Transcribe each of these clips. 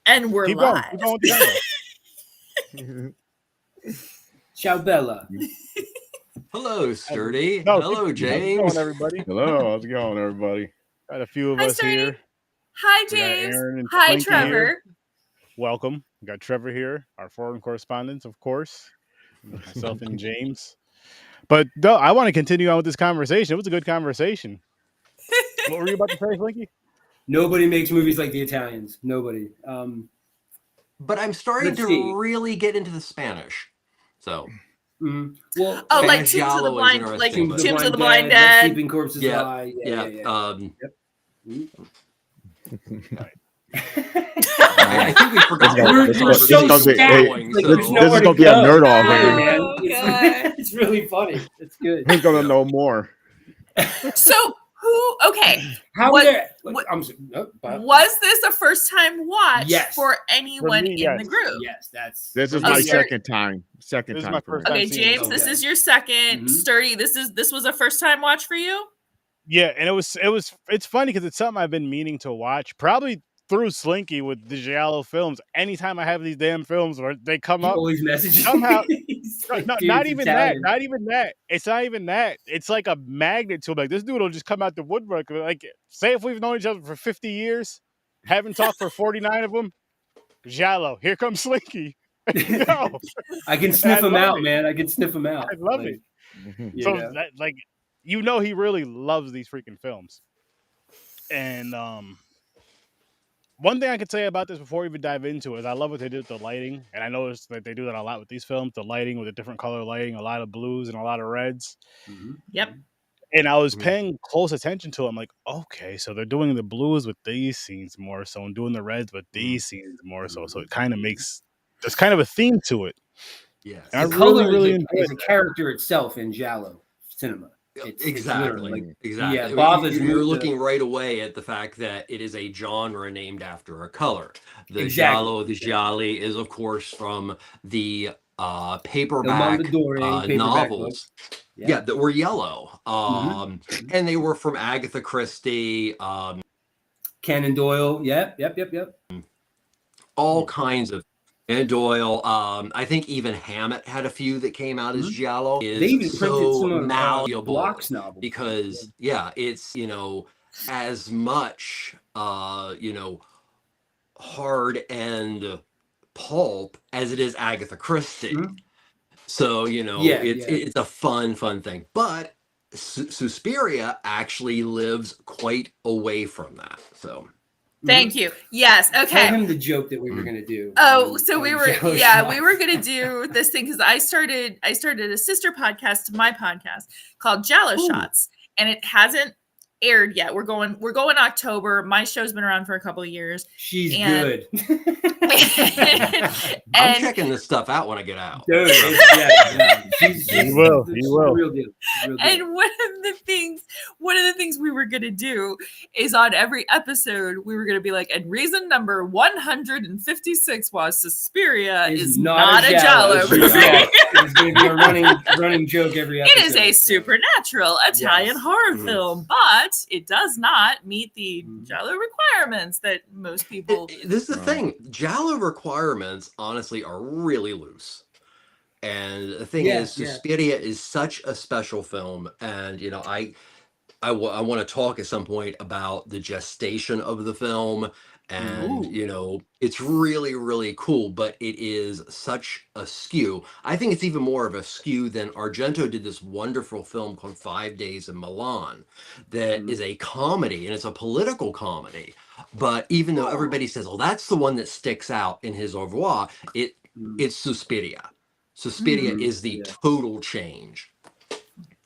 And we're live. Keep going with Ciao, Bella. Hello, Sturdy. No, hello, James. How's it going, everybody? Hello, how's it going, everybody? Got a few of Hi, us Sturdy. here. Hi, We got James. Aaron and Hi, Slinky Trevor. here. Welcome. We got Trevor here, our foreign correspondent, of course. Myself and James. But no, I want to continue on with this conversation. It was a good conversation. What were you about to say, Slinky? Nobody makes movies like the Italians. Nobody. But I'm starting Let's to see. really get into the Spanish. So, Well, Oh, like Spanish Tombs of the Giallo is Blind, like interesting, but- Tombs of the Blind Dead. Sleeping Corpses Yeah, Lie. I think we forgot. This is so gonna be stacked. Like, there's this nowhere is to gonna be a go. nerd off Yeah, here. man. Oh, God. It's really funny. It's good. He's gonna know more. So who? Okay, How What- dare- what- I'm but- was this a first time watch Yes. for anyone me, in yes. the group? Yes, that's This is Oh, my sir. second time. Second This is time my for first me. time. Okay, seeing James, it. this Okay. is your second. Mhm. Sturdy, this was a first time watch for you. Yeah, and it's funny because it's something I've been meaning to watch, probably through Slinky with the Giallo films. Anytime I have these damn films where they come He up, always messages. somehow- He's like, No, "Dude, not it's even Italian." that. Not even that. It's not even that. It's like a magnet to him. Like this dude will just come out the woodwork. Like, say if we've known each other for 50 years, haven't talked for 49 of them. Giallo, here comes Slinky. No, I can sniff I him love out, it. man. I can sniff him out. I love Like, it. you So know. that, like, he really loves these freaking films. And one thing I could say about this before we even dive into it is I love what they did with the lighting, and I noticed that they do that a lot with these films. The lighting with a different color lighting, a lot of blues and a lot of reds. Mhm. Yep. And I was Mhm. paying close attention to it. I'm like, okay, so they're doing the blues with these scenes more so, and doing the reds with these scenes more so. So it kind of makes there's kind of a theme to it. Yes. And I The color really is enjoyed a character itself in Giallo cinema. It's Exactly. literally, Exactly. Yeah, I mean, Bob is you're moved to- looking right away at the fact that it is a genre named after a color. The Exactly. Giallo, the Gialli is, of course, from the Mondadori paperback paperback novels. books. Yeah, that were yellow. Mhm. And they were from Agatha Christie, Conan Doyle. Yep. all kinds of. And Doyle, I think even Hammett had a few that came out as Giallo. They even printed so some of malleable Block's novels because it's as much hard and pulp as it is Agatha Christie. Mhm. So Yeah. it's a fun thing. But Suspiria actually lives quite away from that. So. Thank you. Yes. Tell Okay. him the joke that we were gonna do. Oh, on- so on we were Giallo we Shots. were gonna do this thing because I started a sister podcast to my podcast called Giallo Ooh. Shots, and it hasn't aired yet. We're going October. My show's been around for a couple of years. She's and- good. I'm And checking this stuff out when I get out. Dude, yeah. She's You will, she's you will. the real deal. The real deal. And one of the things we were gonna do is on every episode we were gonna be like, and reason number 156 was Suspiria is not a Giallo movie. Yeah, it's going to be a running joke every episode. It is a so. supernatural Italian Yes. horror Mhm. film, but it does not meet the Mhm. Giallo requirements that most people. This is the Right. thing. Giallo requirements, honestly, are really loose. And the thing Yeah, is, Suspiria is such a special film. And, I want to talk at some point about the gestation of the film. And, it's really, really cool, but it is such a skew. I think it's even more of a skew than Argento did this wonderful film called 5 Days in Milan that is a comedy, and it's a political comedy. But even though everybody says, oh, that's the one that sticks out in his au revoir, it's Suspiria. Suspiria Mhm. is the Yeah. total change.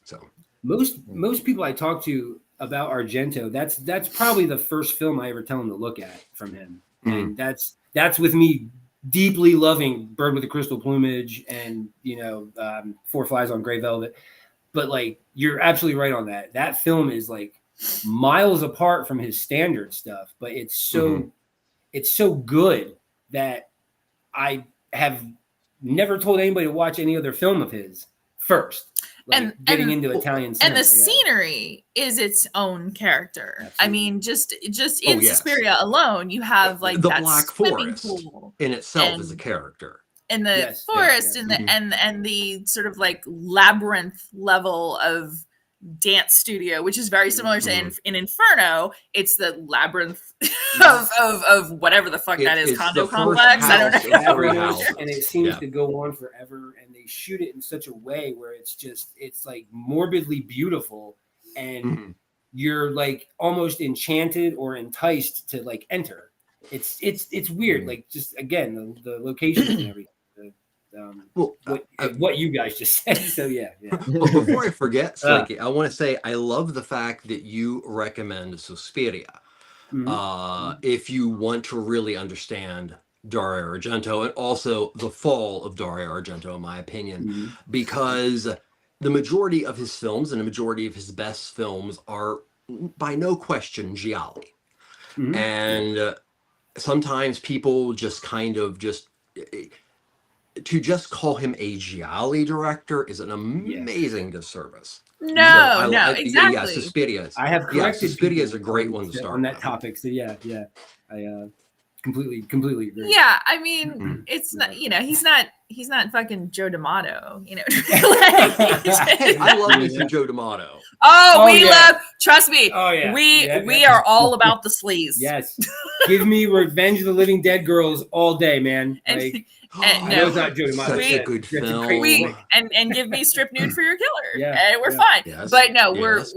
So Most people I talk to about Argento, that's probably the first film I ever tell them to look at from him, and that's with me deeply loving Bird with the Crystal Plumage and Four Flies on Grey Velvet. But like, you're absolutely right on that. That film is like miles apart from his standard stuff, but it's so good that I have never told anybody to watch any other film of his first. Like And- getting and- into Italian cinema. And the yeah. scenery is its own character. I Absolutely. mean, just Oh, in yes. Suspiria alone, you have like The that Black swimming Forest pool in itself is a and- character. in the Yes, yeah, forest yeah. and the Mhm. and the sort of like labyrinth level of dance studio, which is very similar to in Inferno. It's the labyrinth of whatever the fuck that is, It's condo the first complex. I don't house know. of three Labyrinth, houses. and it seems Yeah. to go on forever, and they shoot it in such a way where it's like morbidly beautiful, and Mhm. you're like almost enchanted or enticed to like enter. It's weird, like just again the locations and everything. Well, What you guys just said. So yeah. But before I forget, Slinky, I want to say I love the fact that you recommend Suspiria. Mhm. If you want to really understand Dario Argento, and also the fall of Dario Argento, in my opinion, Mhm. because the majority of his films and the majority of his best films are, by no question, gialli. Mhm. And sometimes people just kind of to just call him a gialli director is an amazing disservice. No, Yeah, exactly. Suspiria. I have corrected Suspiria is a people great one to start on that with. topic. So yeah, I completely agree. Yeah, I mean, Mhm. it's not, he's not fucking Joe D'Amato, Hey, I love me some Joe D'Amato. Oh, we yeah. love. Trust me. Oh yeah, We are all about the sleaze. Yes, give me Revenge of the Living Dead girls all day, man. And, Like and I know it's not Joe D'Amato. Such a good That's film. crazy. and give me strip nude for your killer. Yeah, And we're yeah. fine. Yes, But no, yes.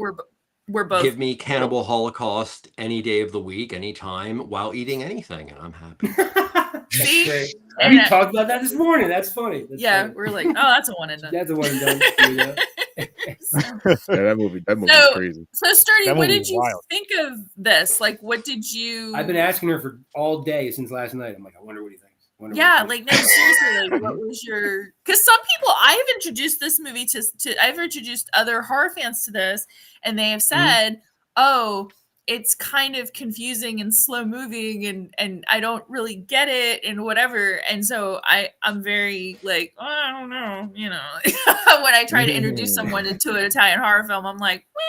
we're both. Give me Cannibal Holocaust any day of the week, anytime, while eating anything, and I'm happy. That's See? great. And, We talked about that this morning. That's funny. That's yeah, funny. we're like, oh, that's a one and done. That's a one and done. You know? Yeah, that movie's So- crazy. So, Sturdy, That what movie did was you wild. think of this? Like, what did you? I've been asking her for all day since last night. I'm like, I wonder what he thinks. Wonder what Yeah, he like thinks. no, seriously, like what was your? Because some people, I've introduced this movie to. I've introduced other horror fans to this, and they have said, "Oh, it's kind of confusing and slow moving, and I don't really get it, and whatever." And so I'm very like, oh, I don't know, when I try to introduce someone to an Italian horror film, I'm like, well.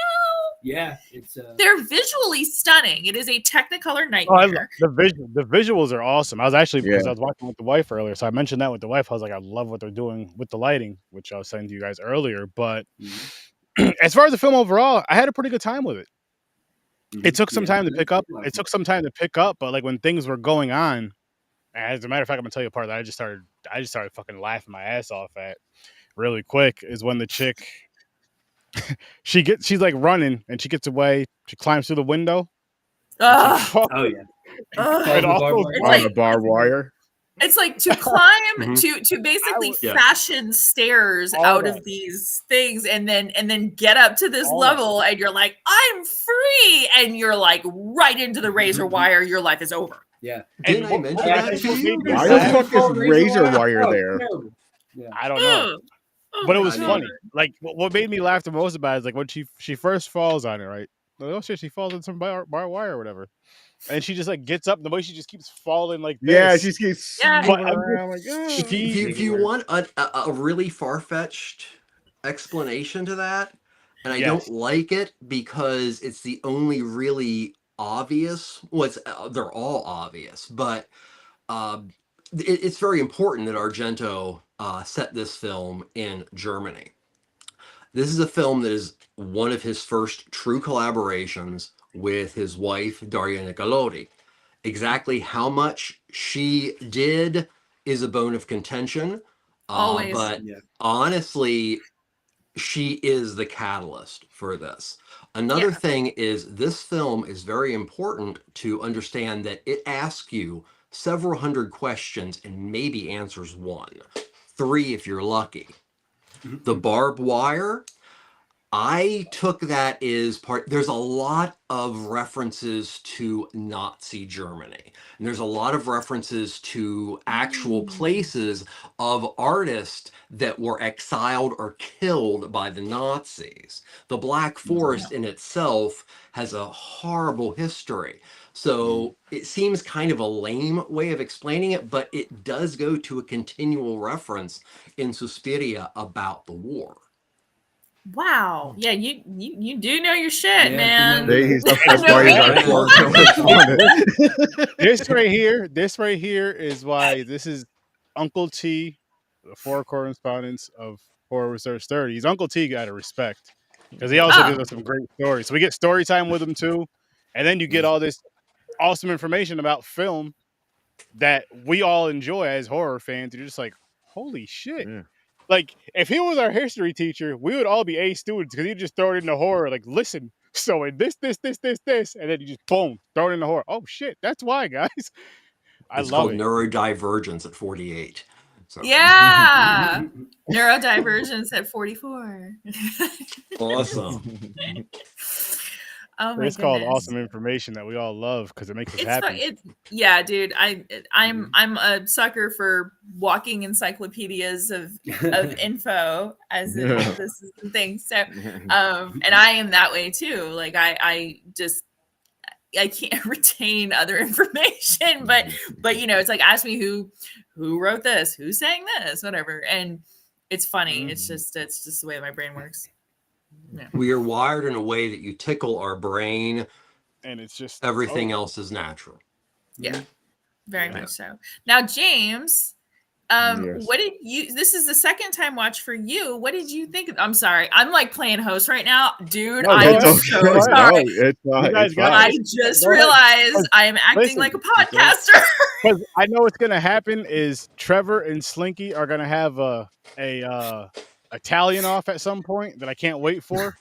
Yeah, it's They're visually stunning. It is a Technicolor Oh, I love nightmare. the visuals are awesome. I was actually because Yeah. I was watching with the wife earlier, so I mentioned that with the wife. I was like, I love what they're doing with the lighting, which I was saying to you guys earlier. But as far as the film overall, I had a pretty good time with it. It took some time to pick up. It took some time to pick up, but like when things were going on, as a matter of fact, I'm gonna tell you a part that I just started fucking laughing my ass off at really quick is when the chick she's like running and she gets away. She climbs through the window. Ugh. Oh yeah. Ugh. It all Barbed goes wire. It's On like- the barbed wire. It's like to climb Mhm. to basically would- Yeah. fashion stairs All out that. of these things and then get up to this All level and you're like, I'm free, and you're like right into the razor wire, your life is over. Yeah. Didn't I what- mention Yeah, that to you? Why the fuck is razor wire Oh, there? terrible. Yeah. I don't know. Ugh. Oh But it my was God. funny. Like what made me laugh the most about it is like when she first falls on it, right? Like, oh shit, she falls on some barbed wire or whatever, and she just like gets up. And the way she just keeps falling like this. Yeah, she keeps Yeah. moving But I'm around like, oh. If you want a really far-fetched explanation to that, and I Yes. don't like it because it's the only really obvious. Well, they're all obvious, but it's very important that Argento set this film in Germany. This is a film that is one of his first true collaborations with his wife, Daria Nicolodi. Exactly how much she did is a bone of contention. Always. But Yeah. honestly, she is the catalyst for this. Another Yeah. thing is this film is very important to understand that it asks you several hundred questions and maybe answers one. 3 if you're lucky. The barbed wire, I took that as part. There's a lot of references to Nazi Germany, and there's a lot of references to actual places of artists that were exiled or killed by the Nazis. The Black Forest in itself has a horrible history. So it seems kind of a lame way of explaining it, but it does go to a continual reference in Suspiria about the war. Wow. Yeah, you do know your shit, Yeah, man. you know. That's why he's our correspondent. This right here is why this is Uncle T, the 4 correspondents of Horror Research 30. He's Uncle T out of respect because he also gives us some great stories. So we get story time with him too, and then you get all this awesome information about film that we all enjoy as horror fans. You're just like, holy shit. Yeah. Like, if he was our history teacher, we would all be A students because he'd just throw it into horror. Like, listen, so in this, and then you just boom, throw it into horror. Oh shit, that's why, guys. It's called neurodivergence at 48. So. Yeah, neurodivergence at 44. Awesome. Oh my It's goodness. called awesome information that we all love because it makes us happy. Yeah, dude. I'm a sucker for walking encyclopedias of info as in this is the thing. So and I am that way too. Like I can't retain other information, but you know, it's like ask me who wrote this, who sang this, whatever. And it's funny. It's just the way my brain works. Yeah. We are wired in a way that you tickle our brain, and it's just everything else is natural. Yeah, very much so. Now, James, what did you? This is the second time watch for you. What did you think? I'm sorry, I'm like playing host right now, dude. I'm so sorry. I just realized I am acting like a podcaster. Because I know what's gonna happen is Trevor and Slinky are gonna have a Italian off at some point that I can't wait for.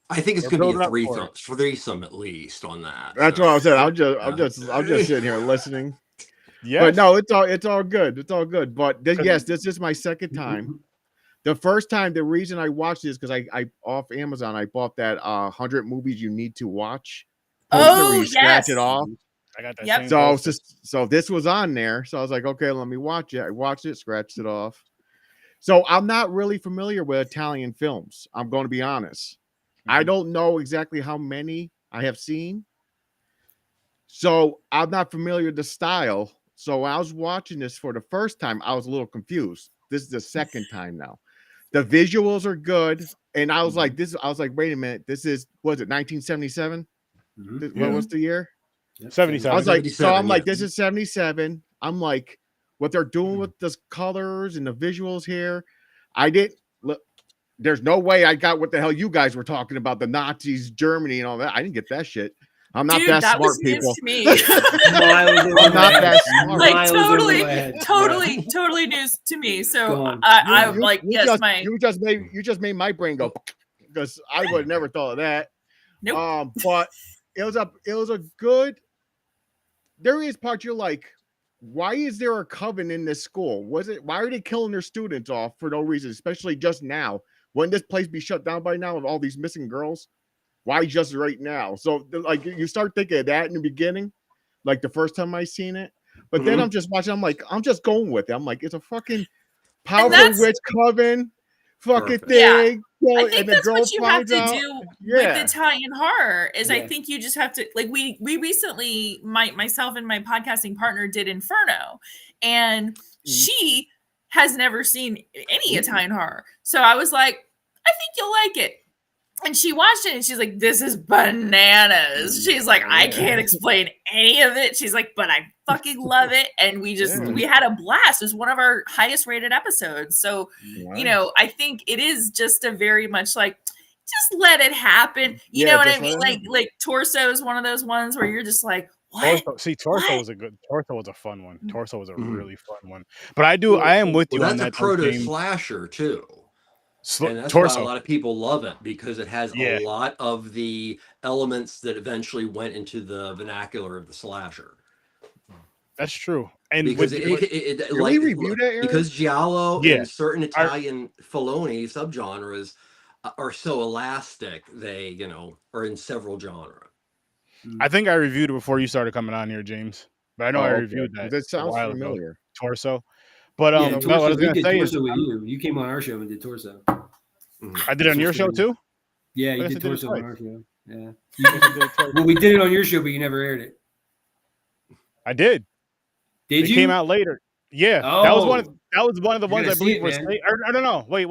I think it's going to be a threesome at least on that. That's what I said. I'm just sitting here listening. Yeah, but no, it's all good. It's all good. But this is my second time. The first time, the reason I watched this because I off Amazon I bought that 100 movies you need to watch. Scratch it off. I got that. So this was on there. So I was like, okay, let me watch it. I watched it, scratched it off. So I'm not really familiar with Italian films. I'm going to be honest. I don't know exactly how many I have seen. So I'm not familiar with the style. So I was watching this for the first time. I was a little confused. This is the second time now. The visuals are good. And I was like, wait a minute. Was it 1977? What was the year? 77. I was like, so I'm like, this is 77. I'm like, what they're doing with the colors and the visuals here. I didn't look. There's no way I got what the hell you guys were talking about, the Nazis, Germany, and all that. I didn't get that shit. I'm not that smart, people. To me. I'm not that smart. Like totally news to me. So I'm like, you just made my brain go because I would have never thought of that. Nope. But it was a good. There is parts you're like, why is there a coven in this school? Why are they killing their students off for no reason, especially just now? Wouldn't this place be shut down by now with all these missing girls? Why just right now? So like you start thinking of that in the beginning, like the first time I seen it. But then I'm just watching, I'm just going with it. I'm like, it's a fucking powerful witch coven fucking thing. Yeah. I think that's what you have to do with Italian horror is I think you just have to like we recently myself and my podcasting partner did Inferno and she has never seen any Italian horror. So I was like, I think you'll like it. And she watched it and she's like, this is bananas. She's like, I can't explain any of it. She's like, but I fucking love it. And we had a blast. It was one of our highest rated episodes. So, you know, I think it is just a very much like, just let it happen. You know what I mean? Like Torso is one of those ones where you're just like, what? Torso was a fun one. Torso was a really fun one. But I am with you on that. That's a proto slasher too. And that's why a lot of people love it because it has a lot of the elements that eventually went into the vernacular of the slasher. That's true. And because we review that, Aaron? Because giallo and certain Italian Filoni subgenres are so elastic, they are in several genres. I think I reviewed it before you started coming on here, James. But I know I reviewed that. That sounds familiar. Ago. Torso. But Torso, what I was going to say is, with you came on our show and did Torso. I did it on your show too. Yeah, you did Torso on our show. Yeah. Well, we did it on your show, but you never aired it. I did. Did you? It came out later. Yeah, Oh. that was one of the You're ones gonna I see believe it, was. man. No. Wait.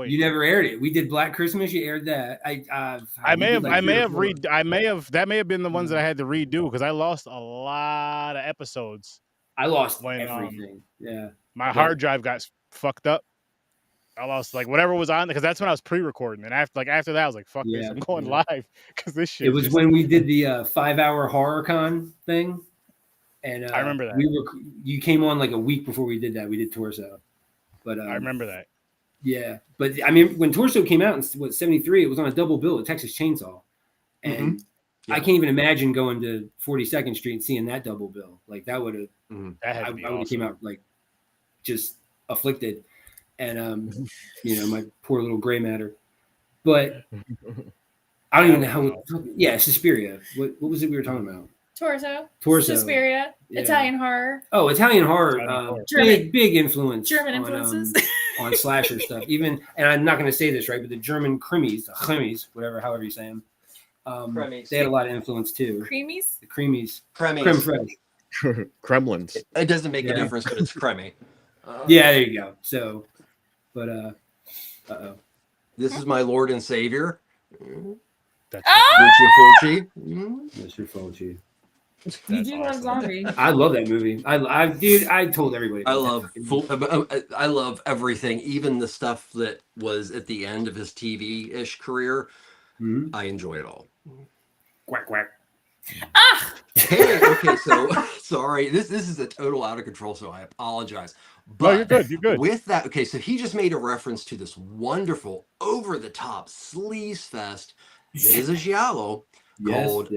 You never aired it. We did Black Christmas. You aired that. I may have that may have been the ones Mm-hmm. that I had to redo because I lost a lot of episodes I lost when everything. Yeah. my hard drive got fucked up. I lost like whatever was on because that's when I was pre-recording, and after that I was like, "Fuck this, Yeah, I'm going yeah. live," because this shit. It was when we did the 5-hour horror con thing, and I remember that. You came on like a week before we did that. We did Torso, but I remember that. Yeah, but I mean, when Torso came out in '73, it was on a double bill at Texas Chainsaw, and I can't even imagine going to 42nd Street and seeing that double bill. Like that would have, I would have came out like just afflicted, and my poor little gray matter. But I don't even know how. Yeah, Suspiria. What was it we were talking about? Torso. Suspiria. Yeah. Italian horror. Oh, Italian horror. Big influence. German influences. On slasher stuff. Even, and I'm not going to say this right, but the German cremies, however you say them, they had a lot of influence too. Creamies? The creamies. Cremies. Creme fraiche. Kremlins. It doesn't make a difference, but it's creamy. Yeah, there you go. So, but uh-oh. This is my Lord and Savior. That's Fulci. Mr. Fulci. You do love zombies. I love that movie. I told everybody. I love everything, even the stuff that was at the end of his TV-ish career. Mm-hmm. I enjoy it all. Quack quack. Hey, okay, so sorry, this is a total out of control, so I apologize. But no, you're good. With that, okay, so he just made a reference to this wonderful, over-the-top sleaze fest that is a giallo called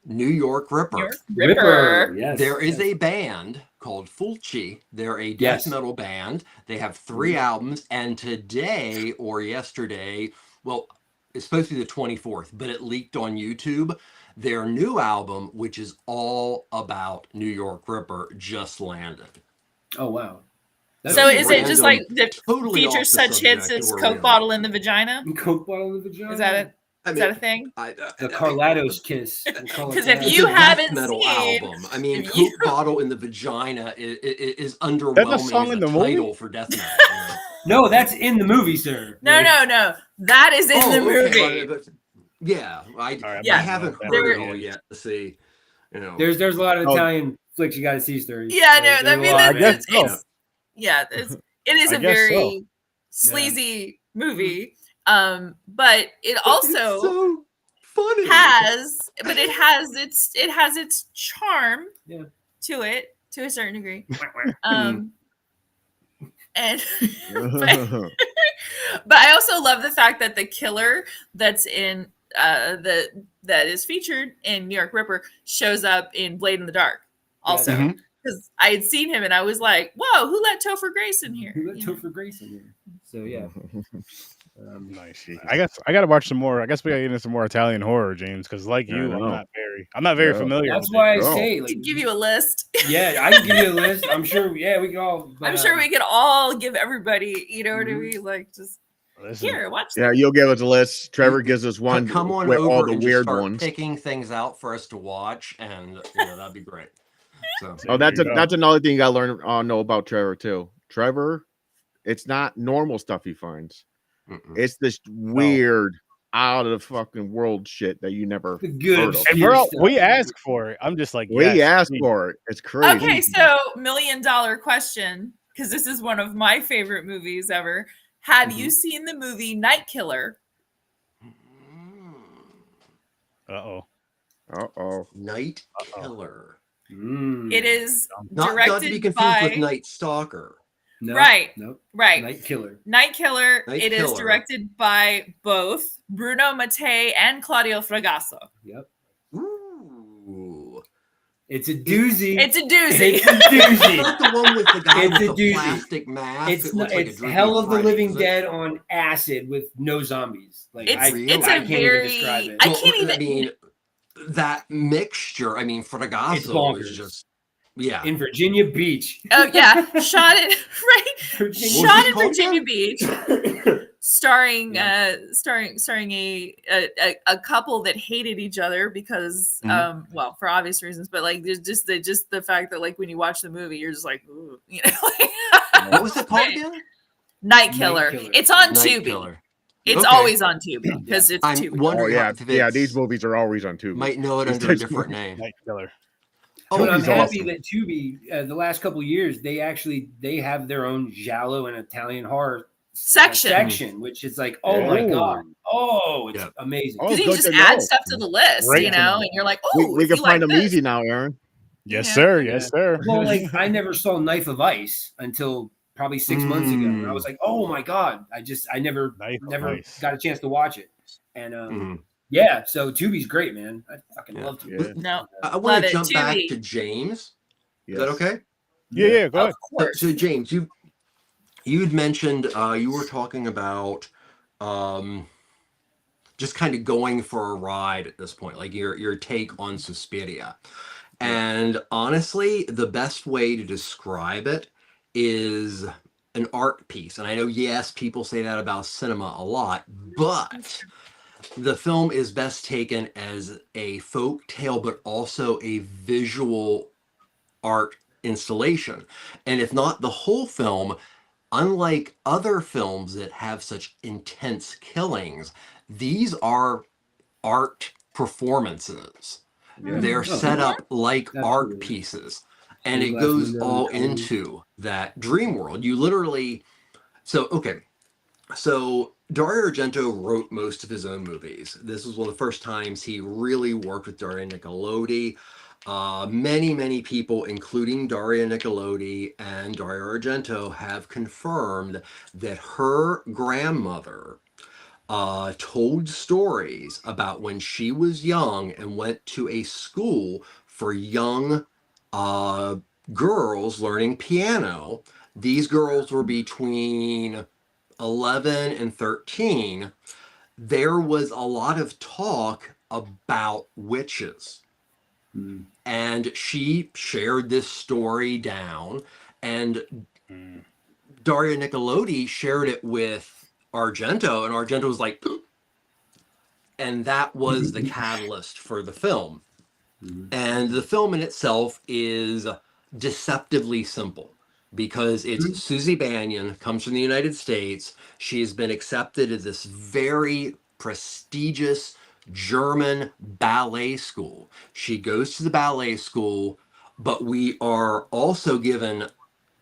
New York Ripper. Ripper. Yes. There is a band called Fulci. They're a death metal band. They have 3 albums, and today or yesterday, well, it's supposed to be the 24th, but it leaked on YouTube. Their new album, which is all about New York Ripper, just landed. Oh wow! So is it just like the totally features such hits as Coke bottle in the vagina? Coke bottle in the vagina. Is that it? Is that a thing? The Carlatos kiss. Because if you haven't metal seen, album, I mean, Coke bottle in the vagina is underwhelming. That's a song as in a the movie? title for death metal. No, that's in the movie, sir. No. That is in the movie. Okay, but yeah, I haven't heard it all yet to see. You know, There's a lot of Italian flicks you got to see, sir. Yeah, no, I mean, it is a very sleazy movie. But it also it's so funny. it has its charm to it to a certain degree. And but I also love the fact that the killer that's in that is featured in New York Ripper shows up in Blade in the Dark also. Because I had seen him and I was like, whoa, who let Topher Grace in here? Who let Topher Grace in here? So yeah. Nice. I guess I gotta watch some more. I guess we gotta get into some more Italian horror, James, because like you, I'm not very familiar. That's why I say, like, give you a list. Yeah, I can give you a list. I'm sure. Yeah, we can all. I'm sure we could all give everybody. You know what I mean? Like just here, watch. Yeah, you'll give us a list. Trevor gives us one. Come on with over all the and weird start ones. picking things out for us to watch, and that'd be great. So, that's another thing you gotta learn. Know about Trevor too. Trevor, it's not normal stuff he finds. It's this weird, out of the fucking world shit that you never heard of. And we ask for it. I'm just like, we ask for it. It's crazy. Okay, so $1 million question, because this is one of my favorite movies ever. Have you seen the movie Night Killer? Night Killer. It is not to be confused with Night Stalker. No, right. Nope. Right. Night Killer. Night Killer. It is directed by both Bruno Mattei and Claudio Fragasso. Yep. Ooh. It's a doozy. It's a doozy. It's a doozy. It's not the one with the guy It's with a the doozy. plastic mask. It's Hell of the Living Dead on acid with no zombies. Like I can't even describe it. I mean, that mixture. I mean, Fragasso is just. Yeah. in Virginia Beach. Oh yeah, shot it right. Virginia Shot in called Virginia again? Beach, starring Yeah. starring a couple that hated each other because well, for obvious reasons, but like there's just the fact that like when you watch the movie, you're just like, ooh, you know. Like, What was it called again? Night Killer. Night Killer. It's on Night Tubi. Killer. It's Okay. always on Tubi because it's I'm Tubi. Oh wondering yeah, if yeah. it's These movies are always on Tubi. might know it These under a days- different name. Night Killer. Oh, But I'm Tubi's happy awesome. that Tubi, the last couple of years, they have their own giallo and Italian horror Section. which is like, oh my Oh. god, oh, it's Yeah. amazing. Oh, Because you good can just to add know. stuff to the list, Great you to know, know. and you're like, oh, We if can you like find them this. easy now, Aaron. Yes, Yeah. sir. Yes, sir. Well, like I never saw Knife of Ice until probably 6 months ago, and I was like, oh my god, I never Knife of never Ice. got a chance to watch it, and Mhm. yeah, so Tubi's great, man. I fucking Yeah. love Tubi. Yeah. No, I Love want to it. jump back Tubi. to James. Yes. Is that okay? Yeah. Go of ahead. course. So James, you had mentioned you were talking about just kind of going for a ride at this point, like your take on Suspiria. And honestly, the best way to describe it is an art piece. And I know, yes, people say that about cinema a lot, but the film is best taken as a folk tale, but also a visual art installation. And if not the whole film, unlike other films that have such intense killings, these are art performances. Yeah. They're set up like art Absolutely. pieces. And Stained it glass goes windows, all colors. into that dream world. You literally, so Dario Argento wrote most of his own movies. This was one of the first times he really worked with Daria Nicolodi. Many people, including Daria Nicolodi and Dario Argento, have confirmed that her grandmother told stories about when she was young and went to a school for young girls learning piano. These girls were between 11 and 13. There was a lot of talk about witches. Mm. And she shared this story down, and Daria Nicolodi shared it with Argento, and Argento was like, and that was the catalyst for the film. And the film in itself is deceptively simple because it's Suzy Bannion, comes from the United States. She has been accepted at this very prestigious German ballet school. She goes to the ballet school, but we are also given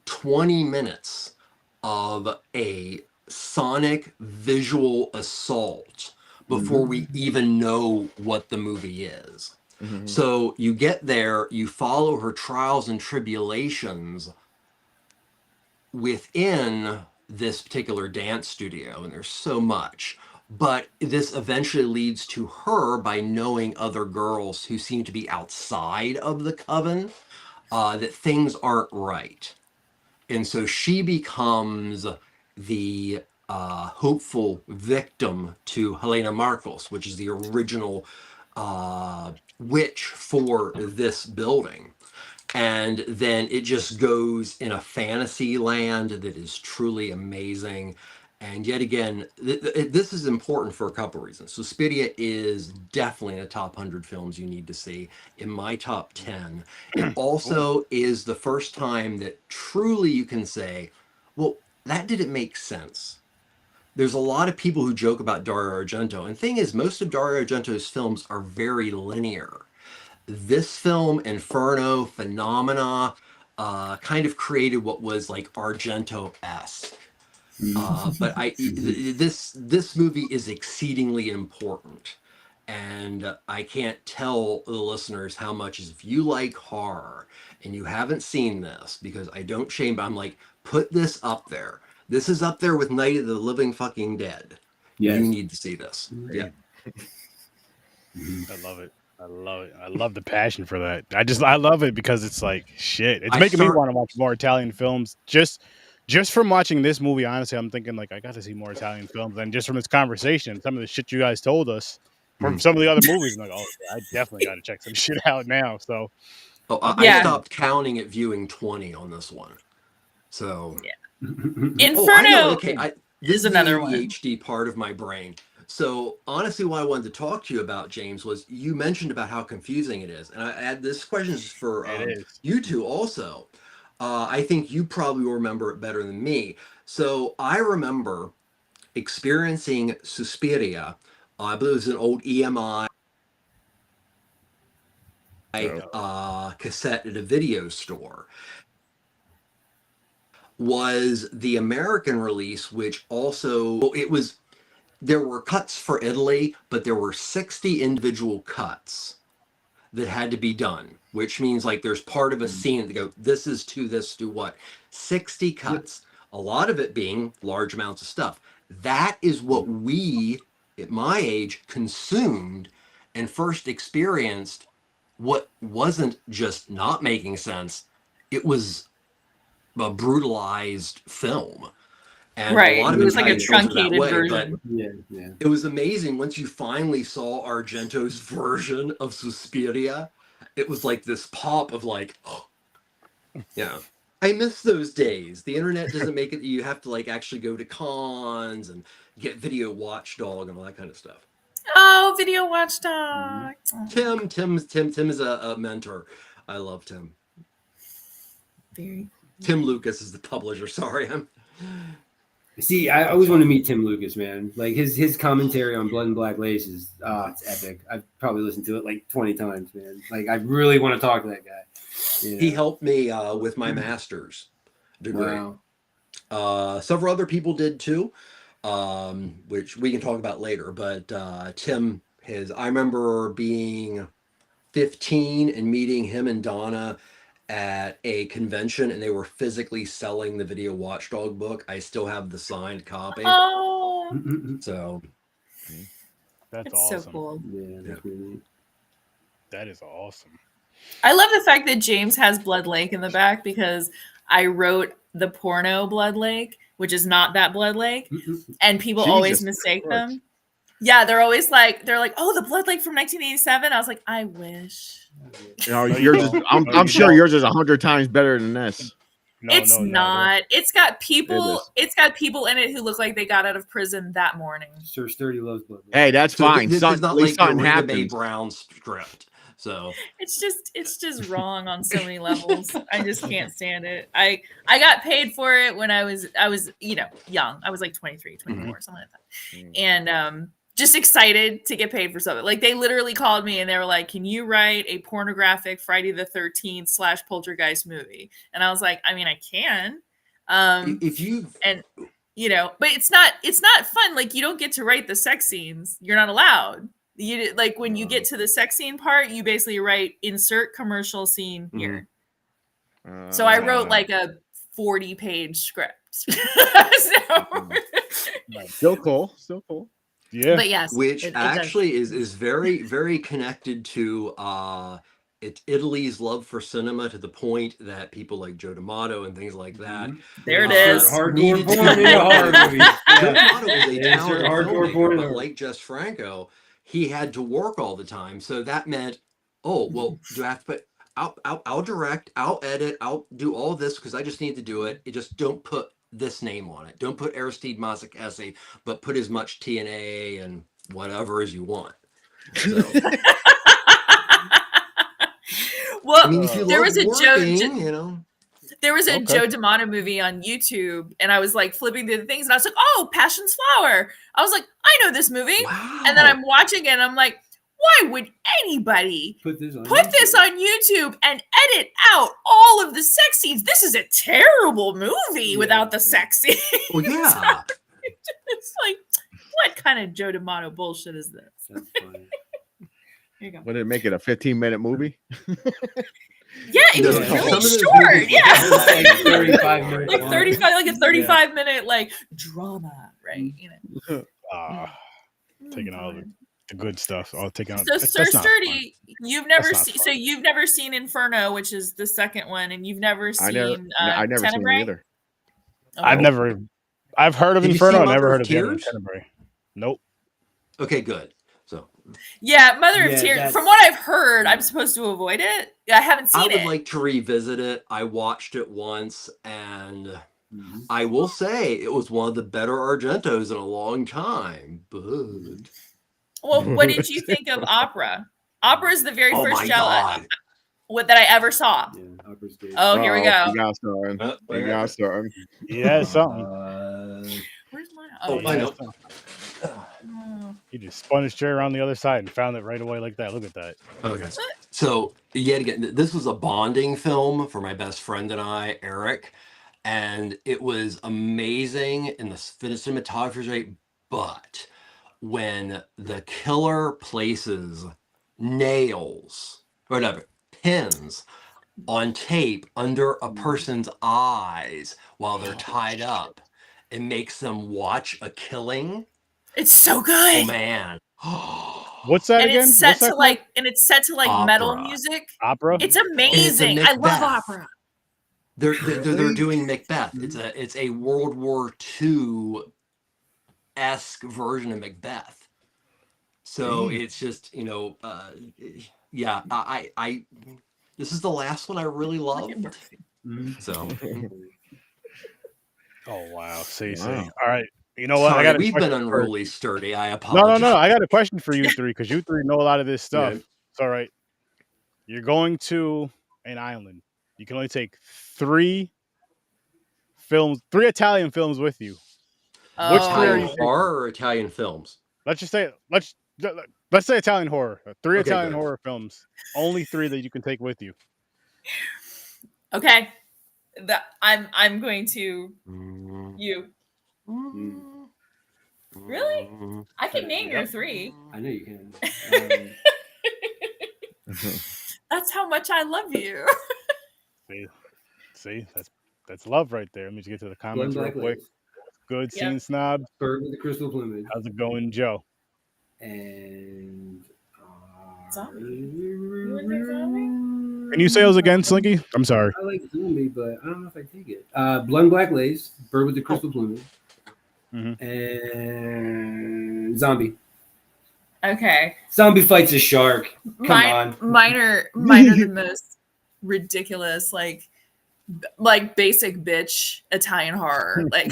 20 minutes of a sonic visual assault before we even know what the movie is. Mhm. So you get there, you follow her trials and tribulations within this particular dance studio, and there's so much. But this eventually leads to her, by knowing other girls who seem to be outside of the coven, that things aren't right. And so she becomes the hopeful victim to Helena Marcos, which is the original witch for this building. And then it just goes in a fantasy land that is truly amazing. And yet again, this is important for a couple reasons. Suspiria is definitely in the top 100 films you need to see. In my top 10, it also is the first time that truly you can say, well, that didn't make sense. There's a lot of people who joke about Dario Argento. And the thing is, most of Dario Argento's films are very linear. This film, Inferno, Phenomena, kind of created what was like Argento-esque. But this movie is exceedingly important, and I can't tell the listeners how much is, if you like horror and you haven't seen this, because I don't shame, but I'm like, put this up there. This is up there with Night of the Living Fucking Dead. Yes. You need to see this. Yeah. I love it. I love it. I love the passion for that. I love it because it's like shit. It's I making me start- want to watch more Italian films. Just from watching this movie, honestly, I'm thinking like I got to see more Italian films. And just from this conversation, some of the shit you guys told us from some of the other movies, I'm like, oh, I definitely got to check some shit out now. So Oh, I stopped counting at viewing 20 on this one. So Inferno I know. Okay, this is is another the one. ADHD part of my brain. So honestly, what I wanted to talk to you about, James, was you mentioned about how confusing it is, and I had this question is for you two also. I think you probably will remember it better than me. So I remember experiencing Suspiria. I believe it was an old EMI cassette at a video store. Was the American release, which also there were cuts for Italy, but there were 60 individual cuts that had to be done, which means like there's part of a scene that go, this is to this to what? 60 cuts, a lot of it being large amounts of stuff. That is what we, at my age, consumed and first experienced what wasn't just not making sense. It was a brutalized film. And a lot of it was like a truncated truncated version. Yeah. It was amazing once you finally saw Argento's version of Suspiria. It was like this pop of like, oh, yeah. I miss those days. The internet doesn't make it. You have to like actually go to cons and get Video Watchdog and all that kind of stuff. Oh, Video Watchdog. Tim is a mentor. I love Tim. Very. Tim Lucas is the publisher. Sorry, See, I always want to meet Tim Lucas, man. Like his commentary on Blood and Black Lace is it's epic. I've probably listened to it like 20 times, man. Like I really want to talk to that guy. You know? He helped me with my master's degree. Wow. Several other people did too, which we can talk about later. But Tim, I remember being 15 and meeting him and Donna at a convention, and they were physically selling the Video Watchdog book. I still have the signed copy. Oh, so that's awesome. So cool. Yeah, that's really neat. That is awesome. I love the fact that James has Blood Lake in the back because I wrote the porno Blood Lake, which is not that Blood Lake, and people always mistake them. Yeah, they're like, oh, the Blood Lake from 1987. I was like, I wish. You know, yours is, I'm sure yours is 100 times better than this. It's not. It's got people. It's got people in it who look like they got out of prison that morning. Sir Sturdy loves Blood Lake. Hey, that's fine. This is not like something the happens. Brown script. So it's just wrong on so many levels. I just can't stand it. I got paid for it when I was young. I was like 23, 24, something like that. And just excited to get paid for something. Like they literally called me and they were like, "Can you write a pornographic Friday the 13th / Poltergeist movie?" And I was like, "I mean, I can." But it's not fun. Like you don't get to write the sex scenes. You're not allowed. You like when you get to the sex scene part, you basically write insert commercial scene here. So I wrote like a 40-page script. Still cool. Yeah. But yes, which actually is very, very connected to Italy's love for cinema, to the point that people like Joe D'Amato and things like that. There it is. Hardcore porn in a horror movie. Joe D'Amato was a talented filmmaker, but like Jess Franco, he had to work all the time. So that meant, oh, well, do I have to put, I'll direct, I'll edit, I'll do all this because I just need to do it. You just don't put this name on it. Don't put Aristide Massacesi, but put as much TNA and whatever as you want. So. Well, I mean, if you there was a working, Joe, there was a Joe D'Amato movie on YouTube, and I was like flipping through the things, and I was like, "Oh, Passion's Flower." I was like, "I know this movie," and then I'm watching it, and I'm like, "Why would anybody put this on YouTube and edit out all of the sex scenes? This is a terrible movie without the sex scenes." Well, yeah. It's like, what kind of Joe D'Amato bullshit is this? That's funny. Here you go. Would it make it a 15-minute movie? Yeah, it was really short. Yeah, like 35 minutes. Like 35, like a 35-minute like drama, right? You know. Taking all the good stuff. I'll take out. So, Sir Sturdy, you've never seen. So you've never seen Inferno, which is the second one, and you've never seen. I never seen it either. Oh. I've heard of Inferno. I've never heard of Tenebrae. Nope. Okay, good. So Yeah, Mother of Yeah, Tears. that's- From what I've heard, I'm supposed to avoid it. I haven't I seen would it. like to revisit it. I watched it once, and Mhm. I will say it was one of the better Argentos in a long time. But Well, what did you think of Opera? Opera is the very oh first my Jello god! that I ever saw. Yeah, Opera's good. Oh, here we go. You got starting. You got starting. Yeah, something. Where's my? Oh, Oh, I yeah. know. Oh. He just spun his chair around the other side and found it right away like that. Look at that. Okay. So yet again, this was a bonding film for my best friend and I, Eric, and it was amazing in the cinematography rate. But when the killer places nails or whatever pins on tape under a person's eyes while they're tied up, it makes them watch a killing. It's so Oh good. man. What's that And again? it's set What's that to called? like metal Opera. music. Opera. It's And it's a amazing. I love Macbeth. opera. They're doing Macbeth. It's a World War II-esque version of Macbeth. So it's just, yeah, I this is the last one I really loved. So Oh wow. See. Wow. All right. You know what? sorry, I got. we've been unruly sturdy. I No. apologize. I got a question for you three because you three know a lot of this stuff. Yeah. It's all right. You're going to an island. You can only take 3 Italian films with you. Oh. Which three are Italian you horror or Italian films? Let's just say let's say Italian horror. 3 Okay, Italian good. horror films. Only 3 that you can take with you. Okay. I'm going to you. Really? I can name your 3. I know you can. That's how much I love you. See, that's love right there. Let me just get to the Blood comments real Black quick. Lace, Good Yep. scene snob. Bird with the Crystal Plumage, How's it going, Joe? and Zombie. You would take zombie? Can you say those again, Slinky? I'm sorry. I like Zombie, but I don't know if I take it. Blood and Black Lace, Bird with the Crystal Plumage, and Zombie. Okay. Zombie fights a shark. Come on. Mine are the most ridiculous, like basic bitch Italian horror. Like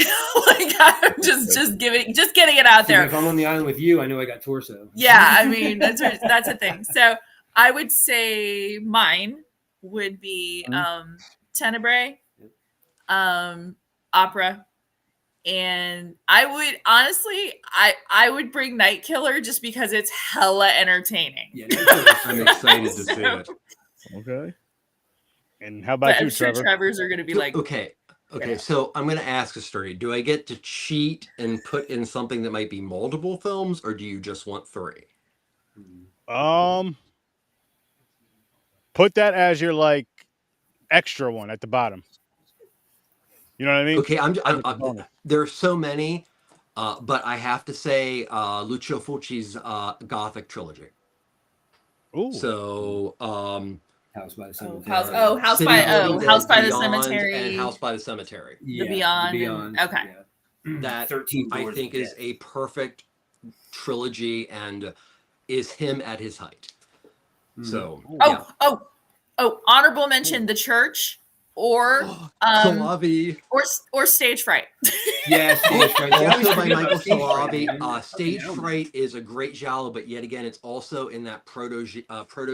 I'm just getting it out there. If I'm on the island with you, I know I got torso. Yeah, I mean that's a thing. So I would say mine would be Tenebrae, Opera, and I would honestly I would bring Night Killer just because it's hella entertaining. Yeah, I'm excited to see it. Okay. And how about But you, I'm sure Trevor? Trevor's are gonna be like, Okay. Yeah. So I'm going to ask a story. Do I get to cheat and put in something that might be multiple films, or do you just want 3? Put that as your like extra one at the bottom. You know what I mean? Okay, there are so many, but I have to say Lucio Fulci's Gothic trilogy. Ooh. So House by the Cemetery. House City by of Living House by Dead the Beyond Cemetery. and House by the Cemetery. Yeah, Beyond. Okay. Yeah. That 13 I Doors think of is Death. a perfect trilogy and is him at his height. So yeah. Honorable mention The Church or Salavi. or Stage Fright. Yeah, Stage Fright. Also by Michael Salavi. Stage Fright is a great giallo, but yet again, it's also in that proto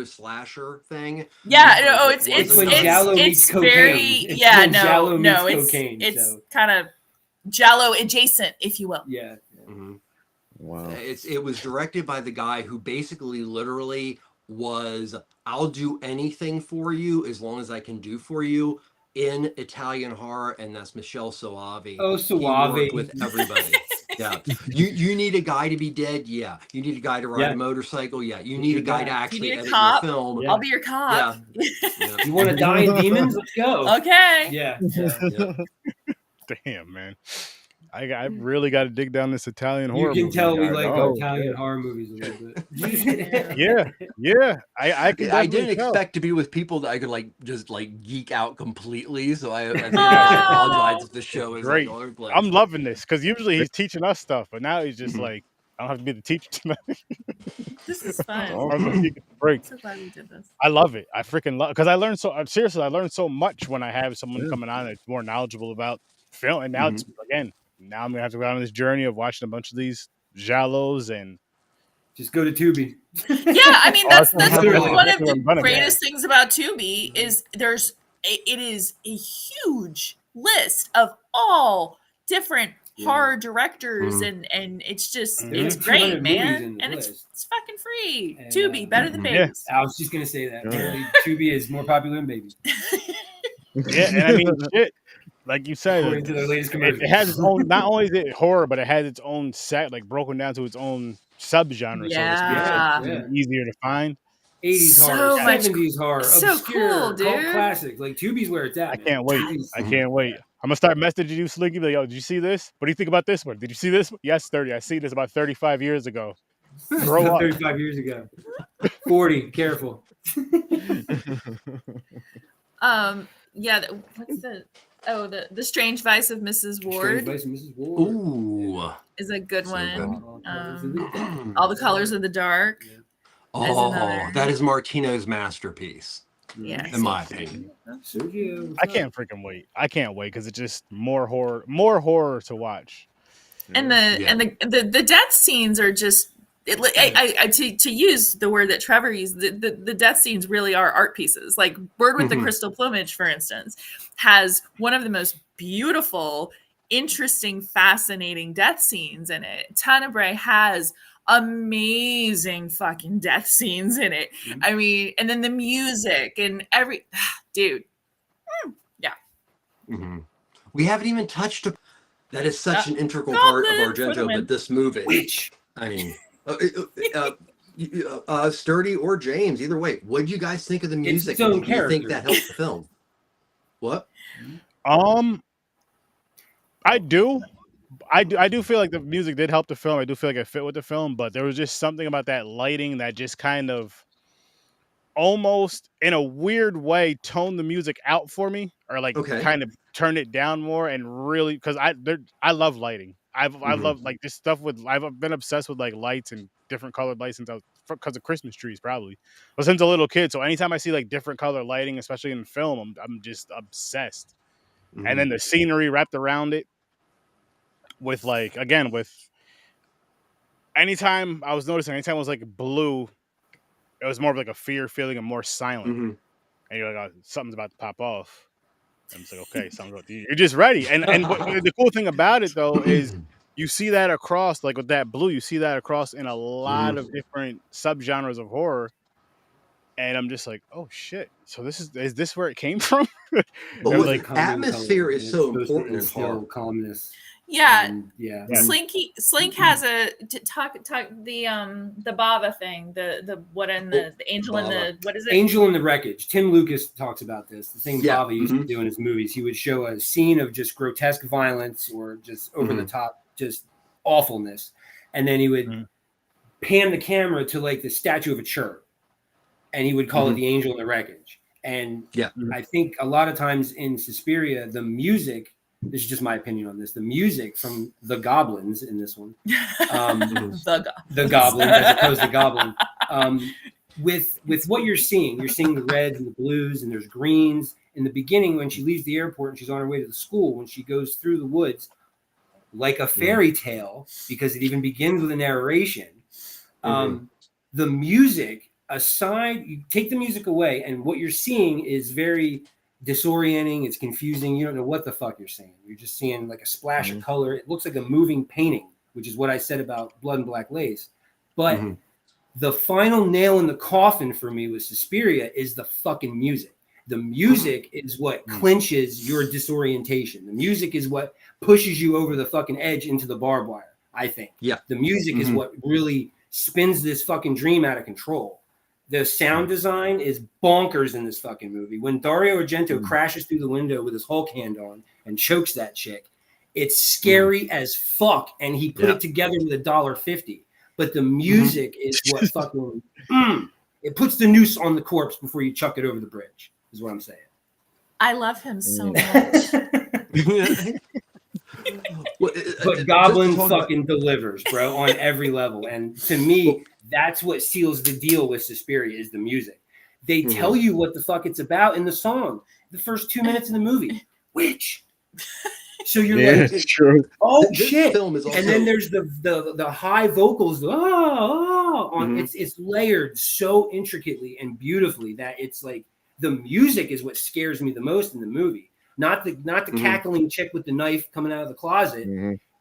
slasher thing. Yeah, no, it's when giallo meets cocaine. very It's yeah, when giallo no, meets it's cocaine, it's so. kind of giallo adjacent, if you will. Yeah. Mhm. Wow. It was directed by the guy who basically literally was, I'll do anything for you as long as I can do for you in Italian horror, and that's Michele Soavi. Oh, He Soavi. worked with everybody. Yeah. You need a guy to be dead? Yeah. You need a guy to ride a motorcycle? Yeah. You need a guy to actually need a edit cop? your film. I'll be your cop. Yeah. You want to die in demons? Let's go. Okay. Yeah. Damn, man. I really got to dig down this Italian horror. You can movie tell we guy. like Oh, Italian horror movies a little bit. Yeah. I could. I didn't definitely tell. expect to be with people that I could just geek out completely. So I think I apologize if the show is Great. like all over the place. I'm loving this because usually he's teaching us stuff, but now he's just like I don't have to be the teacher tonight. This is fun. Break. I'm so glad we did this. I love it. I freaking love because I learned so seriously. I learned so much when I have someone coming on that's more knowledgeable about film. And now it's again. Now I'm gonna have to go on this journey of watching a bunch of these giallos and just go to Tubi. Yeah, I mean that's one of I'm the greatest things about Tubi is it is a huge list of all different horror directors and it's just it's great, man, and it's fucking free. And, Tubi better than babies. I was just gonna say that Tubi is more popular than babies. Yeah, and I mean shit. Like you said, it has its own. Not only is it horror, but it has its own set, like broken down to its own subgenre. Yeah, so to speak. Easier to find. 80s horror, 70s horror, so obscure, cool, dude. cult classics. Like Tubi's where it's at. I can't wait. I can't wait. I'm gonna start messaging you, Slinky. Like, yo, did you see this? What do you think about this one? Did you see this? Yes, 30. I see this about 35 years ago. Grow up. 35 years ago. 40. Careful. Yeah. What's the Strange Vice of Mrs. Ward? Strange Vice of Mrs. Ward. Ooh, is a good one. Good. All the Colors of the Dark. Oh, that is Martino's masterpiece. Yeah, in my opinion. I can't freaking wait. I can't wait because it's just more horror to watch. And the death scenes are just. To use the word that Trevor used, the death scenes really are art pieces. Like Bird with the Crystal Plumage, for instance, has one of the most beautiful, interesting, fascinating death scenes in it. Tenebrae has amazing fucking death scenes in it. I mean, and then the music and dude. Yeah. We haven't even touched that is such an integral part of Argento, but this movie, I mean, Sturdy or James, either way, what do you guys think of the music? Do you think that helped the film? What? I do feel like the music did help the film. I do feel like it fit with the film, but there was just something about that lighting that just kind of almost in a weird way toned the music out for me, or like kind of turned it down more, and really because I love lighting. I love like this stuff I've been obsessed with like lights and different colored lights since because of Christmas trees probably, but since a little kid. So anytime I see like different color lighting, especially in film, I'm just obsessed. And then the scenery wrapped around it with like anytime I was noticing, anytime it was like blue, it was more of like a fear feeling and more silent. And you're like, oh, something's about to pop off. I'm just like, okay, you're just ready. And the cool thing about it though is you see that across, like with that blue, you see that across in a lot of different subgenres of horror. And I'm just like, oh shit. So is this where it came from? But like atmosphere is so important in horror. Calmness. Yeah. Slink has the Bava thing, the angel in the what is it? Angel in the Wreckage. Tim Lucas talks about this. The thing Bava used to do in his movies. He would show a scene of just grotesque violence or just over the top, just awfulness, and then he would pan the camera to like the statue of a cherub, and he would call it the Angel in the Wreckage. And I think a lot of times in Suspiria, the music. This is just my opinion on this. The music from the Goblins in this one, the Goblins as opposed to Goblin, with what you're seeing the reds and the blues and there's greens in the beginning when she leaves the airport and she's on her way to the school, when she goes through the woods like a fairy tale, because it even begins with a narration. The music aside, you take the music away and what you're seeing is very disorienting. It's confusing. You don't know what the fuck you're seeing. You're just seeing like a splash of color. It looks like a moving painting, which is what I said about Blood and Black Lace. But the final nail in the coffin for me with Suspiria is the fucking music. The music is what clinches your disorientation. The music is what pushes you over the fucking edge into the barbed wire, I think. Yeah. The music is what really spins this fucking dream out of control. The sound design is bonkers in this fucking movie. When Dario Argento crashes through the window with his Hulk hand on and chokes that chick, it's scary as fuck. And he put it together with $1.50. But the music is what fucking it puts the noose on the corpse before you chuck it over the bridge, is what I'm saying. I love him so much. Well, But Goblin fucking delivers, bro, on every level. And to me, that's what seals the deal with Suspiria is the music. They tell you what the fuck it's about in the song. The first 2 minutes of the movie, witch. So you're like, it's true. oh This shit! film is also... And then there's the high vocals, on it's layered so intricately and beautifully that it's like the music is what scares me the most in the movie. Not the cackling chick with the knife coming out of the closet.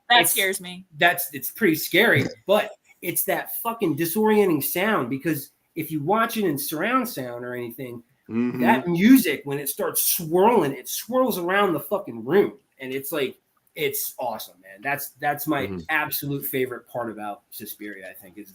That scares me. It's pretty scary, but it's that fucking disorienting sound because if you watch it in surround sound or anything, that music when it starts swirling, it swirls around the fucking room, and it's like it's awesome, man. That's my absolute favorite part about Suspiria. I think is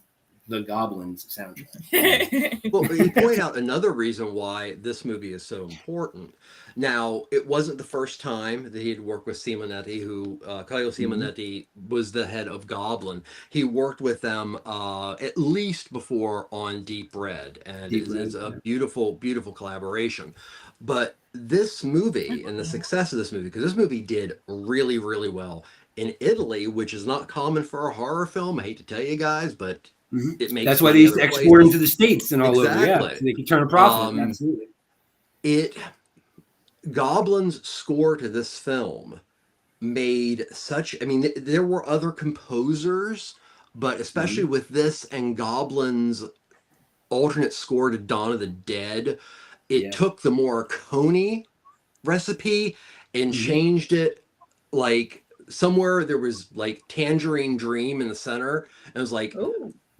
the Goblin's soundtrack. Well, you point out another reason why this movie is so important. Now, it wasn't the first time that he had worked with Simonetti, who Caio Simonetti was the head of Goblin. He worked with them at least before on Deep Red, and it's a beautiful, beautiful collaboration. But this movie and the success of this movie, because this movie did really, really well in Italy, which is not common for a horror film. I hate to tell you guys, but it makes that's why they used to export them to the States and all over. Yeah, so they could turn a profit. Absolutely. Goblin's score to this film made such, I mean, there were other composers, but especially with this and Goblin's alternate score to Dawn of the Dead, it took the Morricone recipe and changed it. Like somewhere there was like Tangerine Dream in the center, and it was like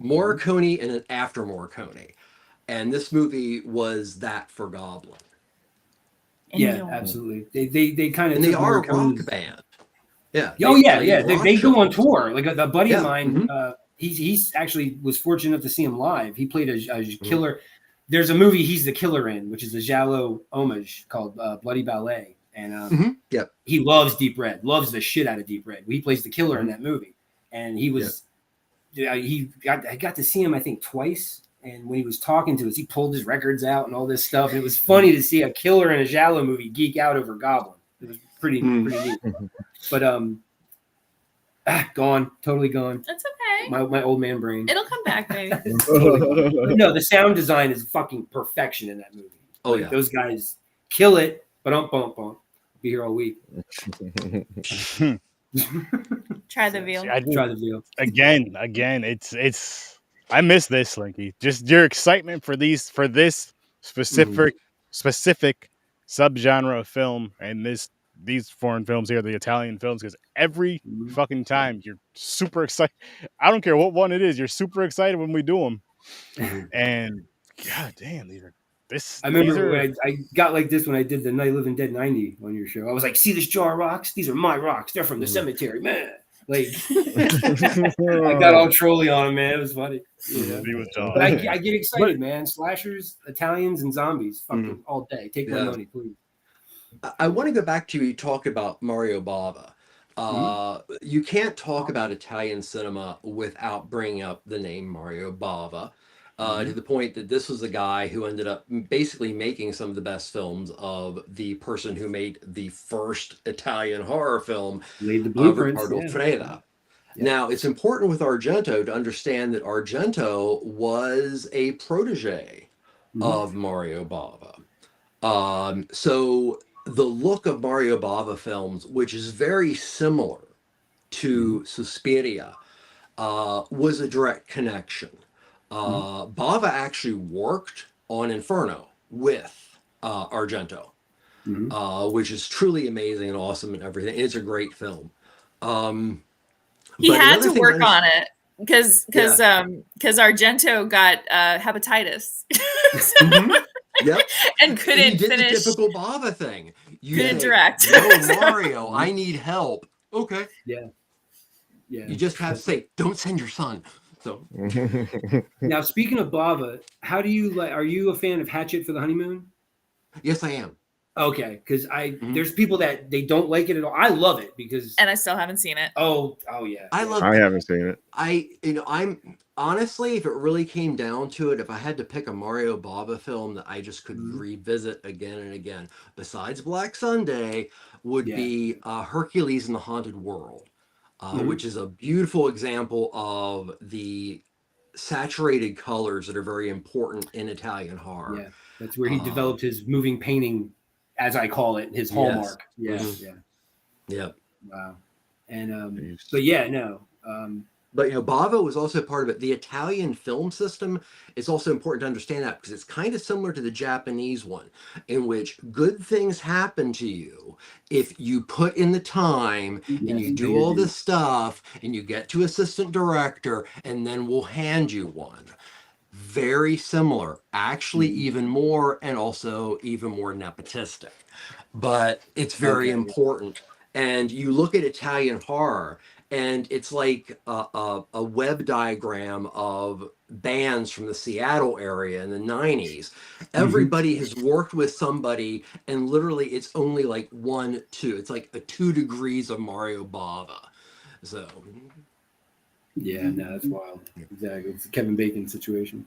Morricone and an after Morricone. And this movie was that for Goblin. Yeah, absolutely. They kind of, and they are a rock band. Yeah. Oh yeah. They go on tour. Like a buddy of mine, he's actually was fortunate enough to see him live. He played a killer. There's a movie he's the killer in, which is a Giallo homage called Bloody Ballet. And he loves Deep Red, loves the shit out of Deep Red. He plays the killer in that movie. And he was, I got to see him, I think, twice. And when he was talking to us, he pulled his records out and all this stuff. And it was funny to see a killer in a Giallo movie geek out over Goblin. It was pretty neat. But gone, totally gone. That's okay. My old man brain. It'll come back, baby. Totally no, the sound design is fucking perfection in that movie. Oh yeah, those guys kill it. But be here all week. Try the veal. Try the veal again. It's. I miss this, Slinky. Just your excitement for this specific subgenre of film and these foreign films here, the Italian films, because every fucking time you're super excited. I don't care what one it is, you're super excited when we do them. And god damn, I remember when I got like this when I did the Night of the Living Dead 90 on your show. I was like, see this jar of rocks? These are my rocks. They're from the cemetery, man. Like I got all trolly on him, man. It was funny. But I get excited, man. Slashers, Italians, and zombies, fucking all day. Take my money, please. I want to go back to you talk about Mario Bava. You can't talk about Italian cinema without bringing up the name Mario Bava. To the point that this was the guy who ended up basically making some of the best films of the person who made the first Italian horror film, Riccardo Freda. Now, it's important with Argento to understand that Argento was a protege of Mario Bava. So the look of Mario Bava films, which is very similar to Suspiria, was a direct connection. Bava actually worked on Inferno with Argento, which is truly amazing and awesome and everything. It's a great film. He had to work on it because Argento got hepatitis. And couldn't finish. The typical Bava thing. You couldn't direct. No, Mario, I need help. Okay. Yeah. You just have to say, don't send your son. So now, speaking of Bava, how do you like? Are you a fan of Hatchet for the Honeymoon? Yes, I am. Okay, because there's people that they don't like it at all. I love it because, and I still haven't seen it. Oh yeah. I haven't seen it. I'm honestly, if it really came down to it, if I had to pick a Mario Bava film that I just could revisit again and again, besides Black Sunday, would be Hercules in the Haunted World. which is a beautiful example of the saturated colors that are very important in Italian horror. Yeah, that's where he developed his moving painting, as I call it, his hallmark. Yes. Yeah. Wow. And but yeah, no. But Bava was also part of it. The Italian film system is also important to understand that, because it's kind of similar to the Japanese one, in which good things happen to you if you put in the time and you do all this stuff and you get to assistant director, and then we'll hand you one. Very similar, actually even more, and also even more nepotistic. But it's very important. And you look at Italian horror, and it's like a web diagram of bands from the Seattle area in the 90s. Everybody has worked with somebody, and literally it's only like 1, 2. It's like a 2 degrees of Mario Bava. So. Yeah, no, that's wild. Exactly. It's a Kevin Bacon situation.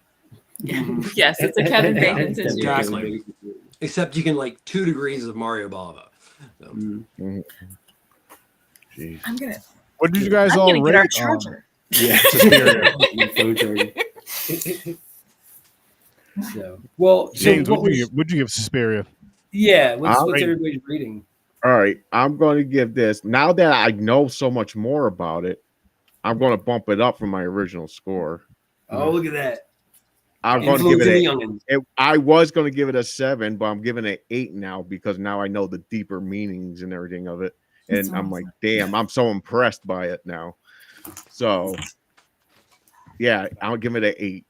Yes, it's a Kevin Bacon situation. Exactly. Except you can like 2 degrees of Mario Bava. So. I'm gonna. What did you guys all get rate? our charger. Suspiria. So, well, James, so what'd you give Suspiria? Yeah, what's everybody's rating? All right, I'm going to give this. Now that I know so much more about it, I'm going to bump it up from my original score. Oh, look at that! I'm going to give it I was going to give it a 7, but I'm giving it 8 now, because now I know the deeper meanings and everything of it. And That's I'm awesome. like, damn, I'm so impressed by it now. So, yeah, I'll give it an 8.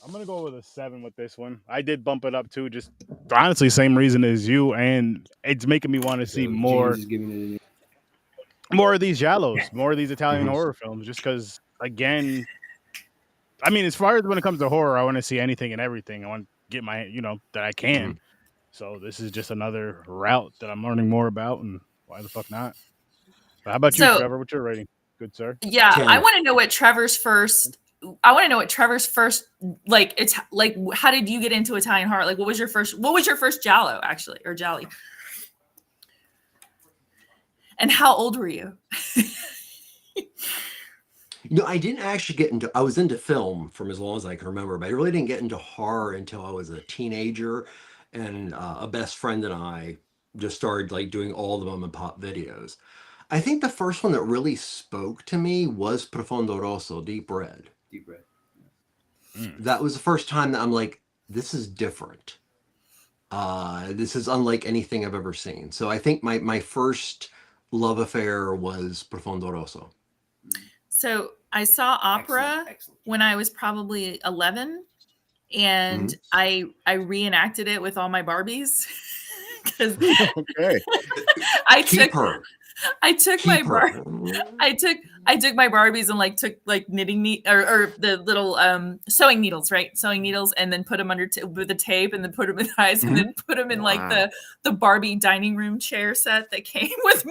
I'm going to go with a 7 with this one. I did bump it up too, just honestly, same reason as you. And it's making me want to see more of these giallos, more of these Italian horror films, just because, again, I mean, as far as when it comes to horror, I want to see anything and everything. I want to get my, that I can. So this is just another route that I'm learning more about, and why the fuck not? But how about you, Trevor? What's your rating? Good sir. Yeah, 10. I want to know what Trevor's first. Like, it's like, how did you get into Italian horror? Like, what was your first giallo, actually, or gialli? And how old were you? I didn't actually I was into film from as long as I can remember, but I really didn't get into horror until I was a teenager. And a best friend and I just started like doing all the mom and pop videos. I think the first one that really spoke to me was Profondo Rosso, Deep Red. Deep Red. That was the first time that I'm like, this is different. This is unlike anything I've ever seen. So I think my first love affair was Profondo Rosso. So I saw opera when I was probably 11. And I reenacted it with all my Barbies because I took my Barbies and took knitting or the little sewing needles, right? Sewing needles, and then put them under with the tape, and then put them in eyes, and then put them in the Barbie dining room chair set that came with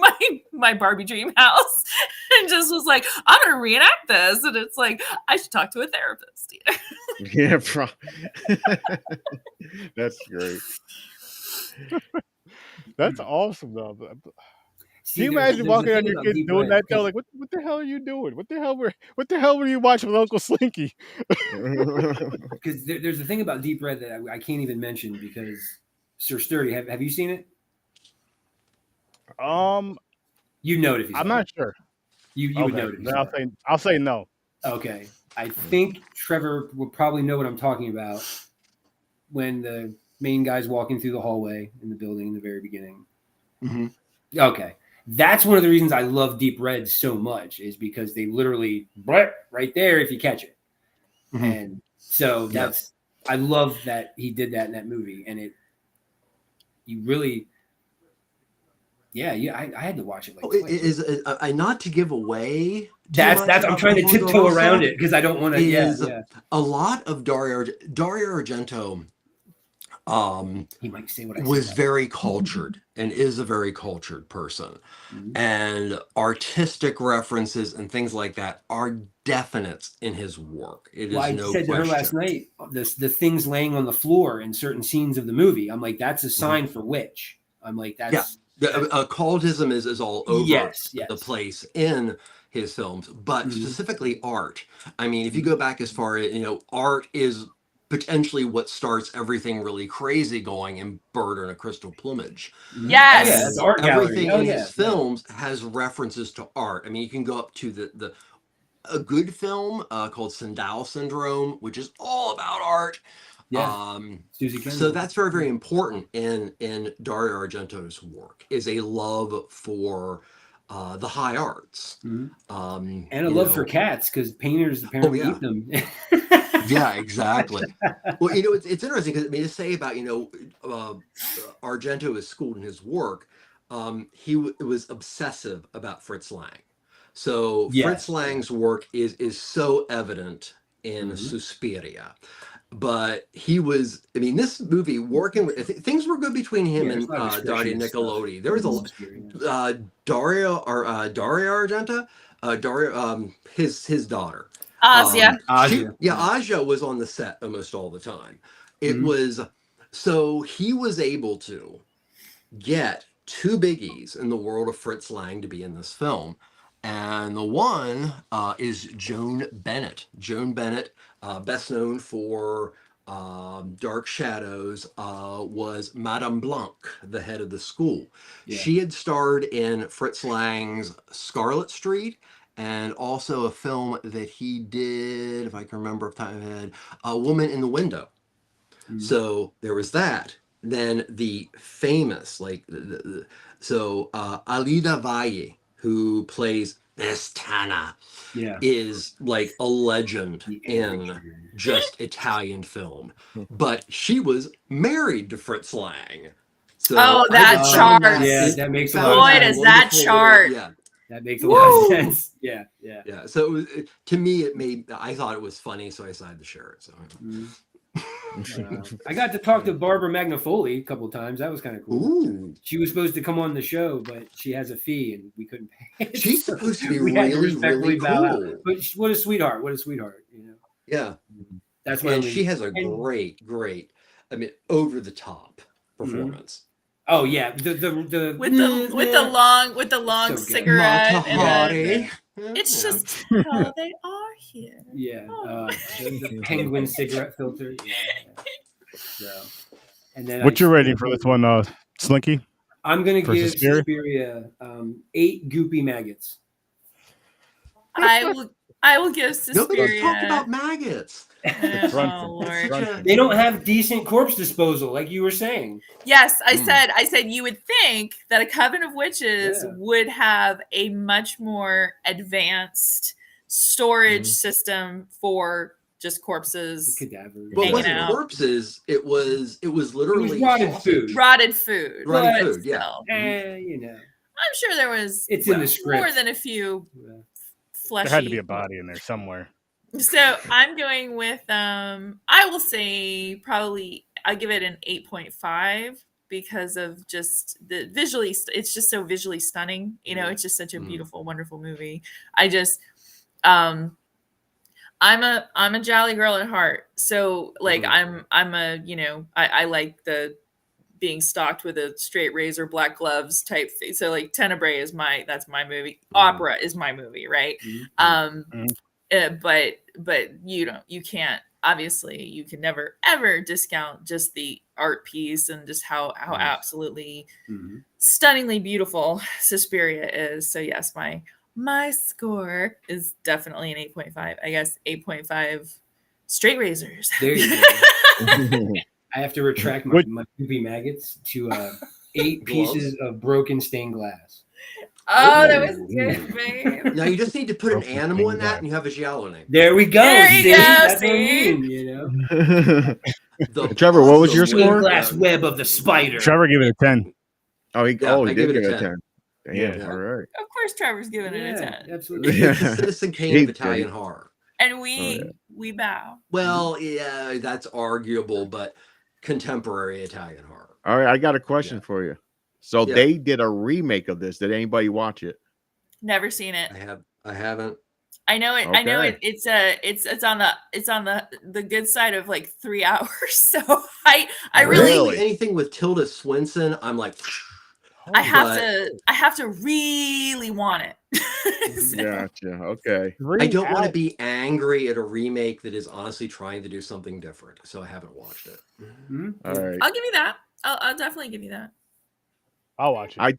my Barbie dream house, and just was like, I'm gonna reenact this, and it's like I should talk to a therapist. Yeah, that's great. That's awesome, though. Can you imagine walking on your kids doing that? Though, like, what the hell are you doing? What the hell were you watching with Uncle Slinky? Because there's a thing about Deep Red that I can't even mention, because Sir Sturdy, have you seen it? You know it if you. I'm not sure. You would know it. I'll say no. Okay. I think Trevor will probably know what I'm talking about when the main guy's walking through the hallway in the building in the very beginning. Okay. That's one of the reasons I love Deep Red so much, is because they literally right there if you catch it. And so I love that he did that in that movie. And you really, I had to watch it. Not to give away. That's I'm trying to tiptoe around it because I don't want to. A lot of Dario Argento. He might say what I was very cultured and is a very cultured person, and artistic references and things like that are definite in his work. It is no question. I said to her last night, the things laying on the floor in certain scenes of the movie, I'm like, that's a sign for witch. I'm like, The occultism is all over Yes. the place in his films, but specifically art. I mean, if you go back as far as, art is potentially what starts everything really crazy going in Bird and a Crystal Plumage. Yes. Yeah, it's art gallery. Everything in his films has references to art. I mean, you can go up to a good film called Sandal Syndrome, which is all about art. Yeah. So that's very, very important in Dario Argento's work, is a love for the high arts. And a love for cats, because painters apparently eat them. Yeah, exactly. Well, it's interesting because, to say about, Argento is schooled in his work. He was obsessive about Fritz Lang. So Fritz Lang's work is so evident in Suspiria. But he was, this movie, working with, things were good between him and Dario Nicolodi. There was Dario Argento, his daughter. Asia. Asia was on the set almost all the time. It was, so he was able to get two biggies in the world of Fritz Lang to be in this film. And the one is Joan Bennett. Joan Bennett, best known for Dark Shadows, was Madame Blanc, the head of the school. She had starred in Fritz Lang's Scarlet Street, and also a film that he did, if I can remember off the top of my head, A Woman in the Window. So there was that. Then the famous, Alida Valle, who plays Vestana, is like a legend in just Italian film. But she was married to Fritz Lang. So that chart. Yeah, that makes a lot of sense. Boy, does that chart. That makes a lot of sense. Yeah. So to me, I thought it was funny, so I decided to share it. So. I got to talk to Barbara Magnafoli a couple of times. That was kind of cool. Ooh. She was supposed to come on the show, but she has a fee and we couldn't pay it. She's supposed to be really cool. But what a sweetheart. Yeah. That's my she has a great, over the top performance. Oh yeah, the with the long so cigarette. And it's just how they are here. Yeah, the penguin cigarette filter. Yeah. So, and then what you're ready for this one, Slinky? I'm gonna give Suspiria 8 goopy maggots. I will give Suspiria. Nobody's talked about maggots. Lord. They don't have decent corpse disposal, like you were saying. Yes, I said you would think that a coven of witches would have a much more advanced storage system for just corpses, cadavers. But it wasn't corpses. It was literally rotted food. Rotted food. Yeah. I'm sure there was. It's in the script. More than a few. Fleshy. There had to be a body in there somewhere. So I'm going with I will say probably I'll give it an 8.5 because of just the visually, it's just so visually stunning. It's just such a beautiful, wonderful movie. I just I'm a jolly girl at heart. So like I'm a, I like the being stalked with a straight razor, black gloves type thing. So like Tenebrae that's my movie. Opera is my movie, right? But you can't, obviously you can never ever discount just the art piece and just how absolutely stunningly beautiful Suspiria is. So yes, my score is definitely an 8.5. I guess 8.5 straight razors. There you go. I have to retract my goopy maggots to 8 pieces of broken stained glass. Oh, that was good, babe. Now you just need to put an animal in that, and you have a giallo name. There we go. There you go. That's See? what I mean, Trevor, what was your score? Glass web of the spider. Trevor gave it a 10. Oh, he did give it a 10. Yeah. All right. Of course, Trevor's giving it a 10. Absolutely. It's the Citizen Kane of Italian horror. And we bow. Well, yeah, that's arguable, but contemporary Italian horror. All right, I got a question for you. So they did a remake of this. Did anybody watch it? Never seen it. I haven't. I know it. Okay. I know it. It's on the good side of like 3 hours. So I really anything with Tilda Swinton, I'm like, I But- have to really want it. So- Gotcha. Okay. I don't want to be angry at a remake that is honestly trying to do something different, so I haven't watched it. All right. I'll give you that. I'll definitely give you that. I'll watch it. I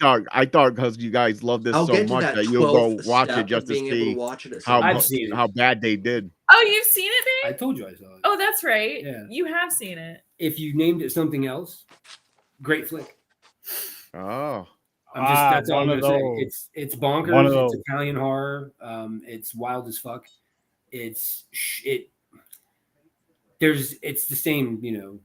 thought because you guys love this I'll so get to much that that you'll go 12th watch it step just of to being able to see watch it at how some I've point. seen it. how bad they did. Oh, you've seen it, I babe? told you I saw it. Oh, that's right. Yeah. You have seen it. If you named it something else, great flick. Oh, That's all I'm one gonna of say. those. It's One of bonkers. It's those. Italian horror. It's wild as fuck. It's the same,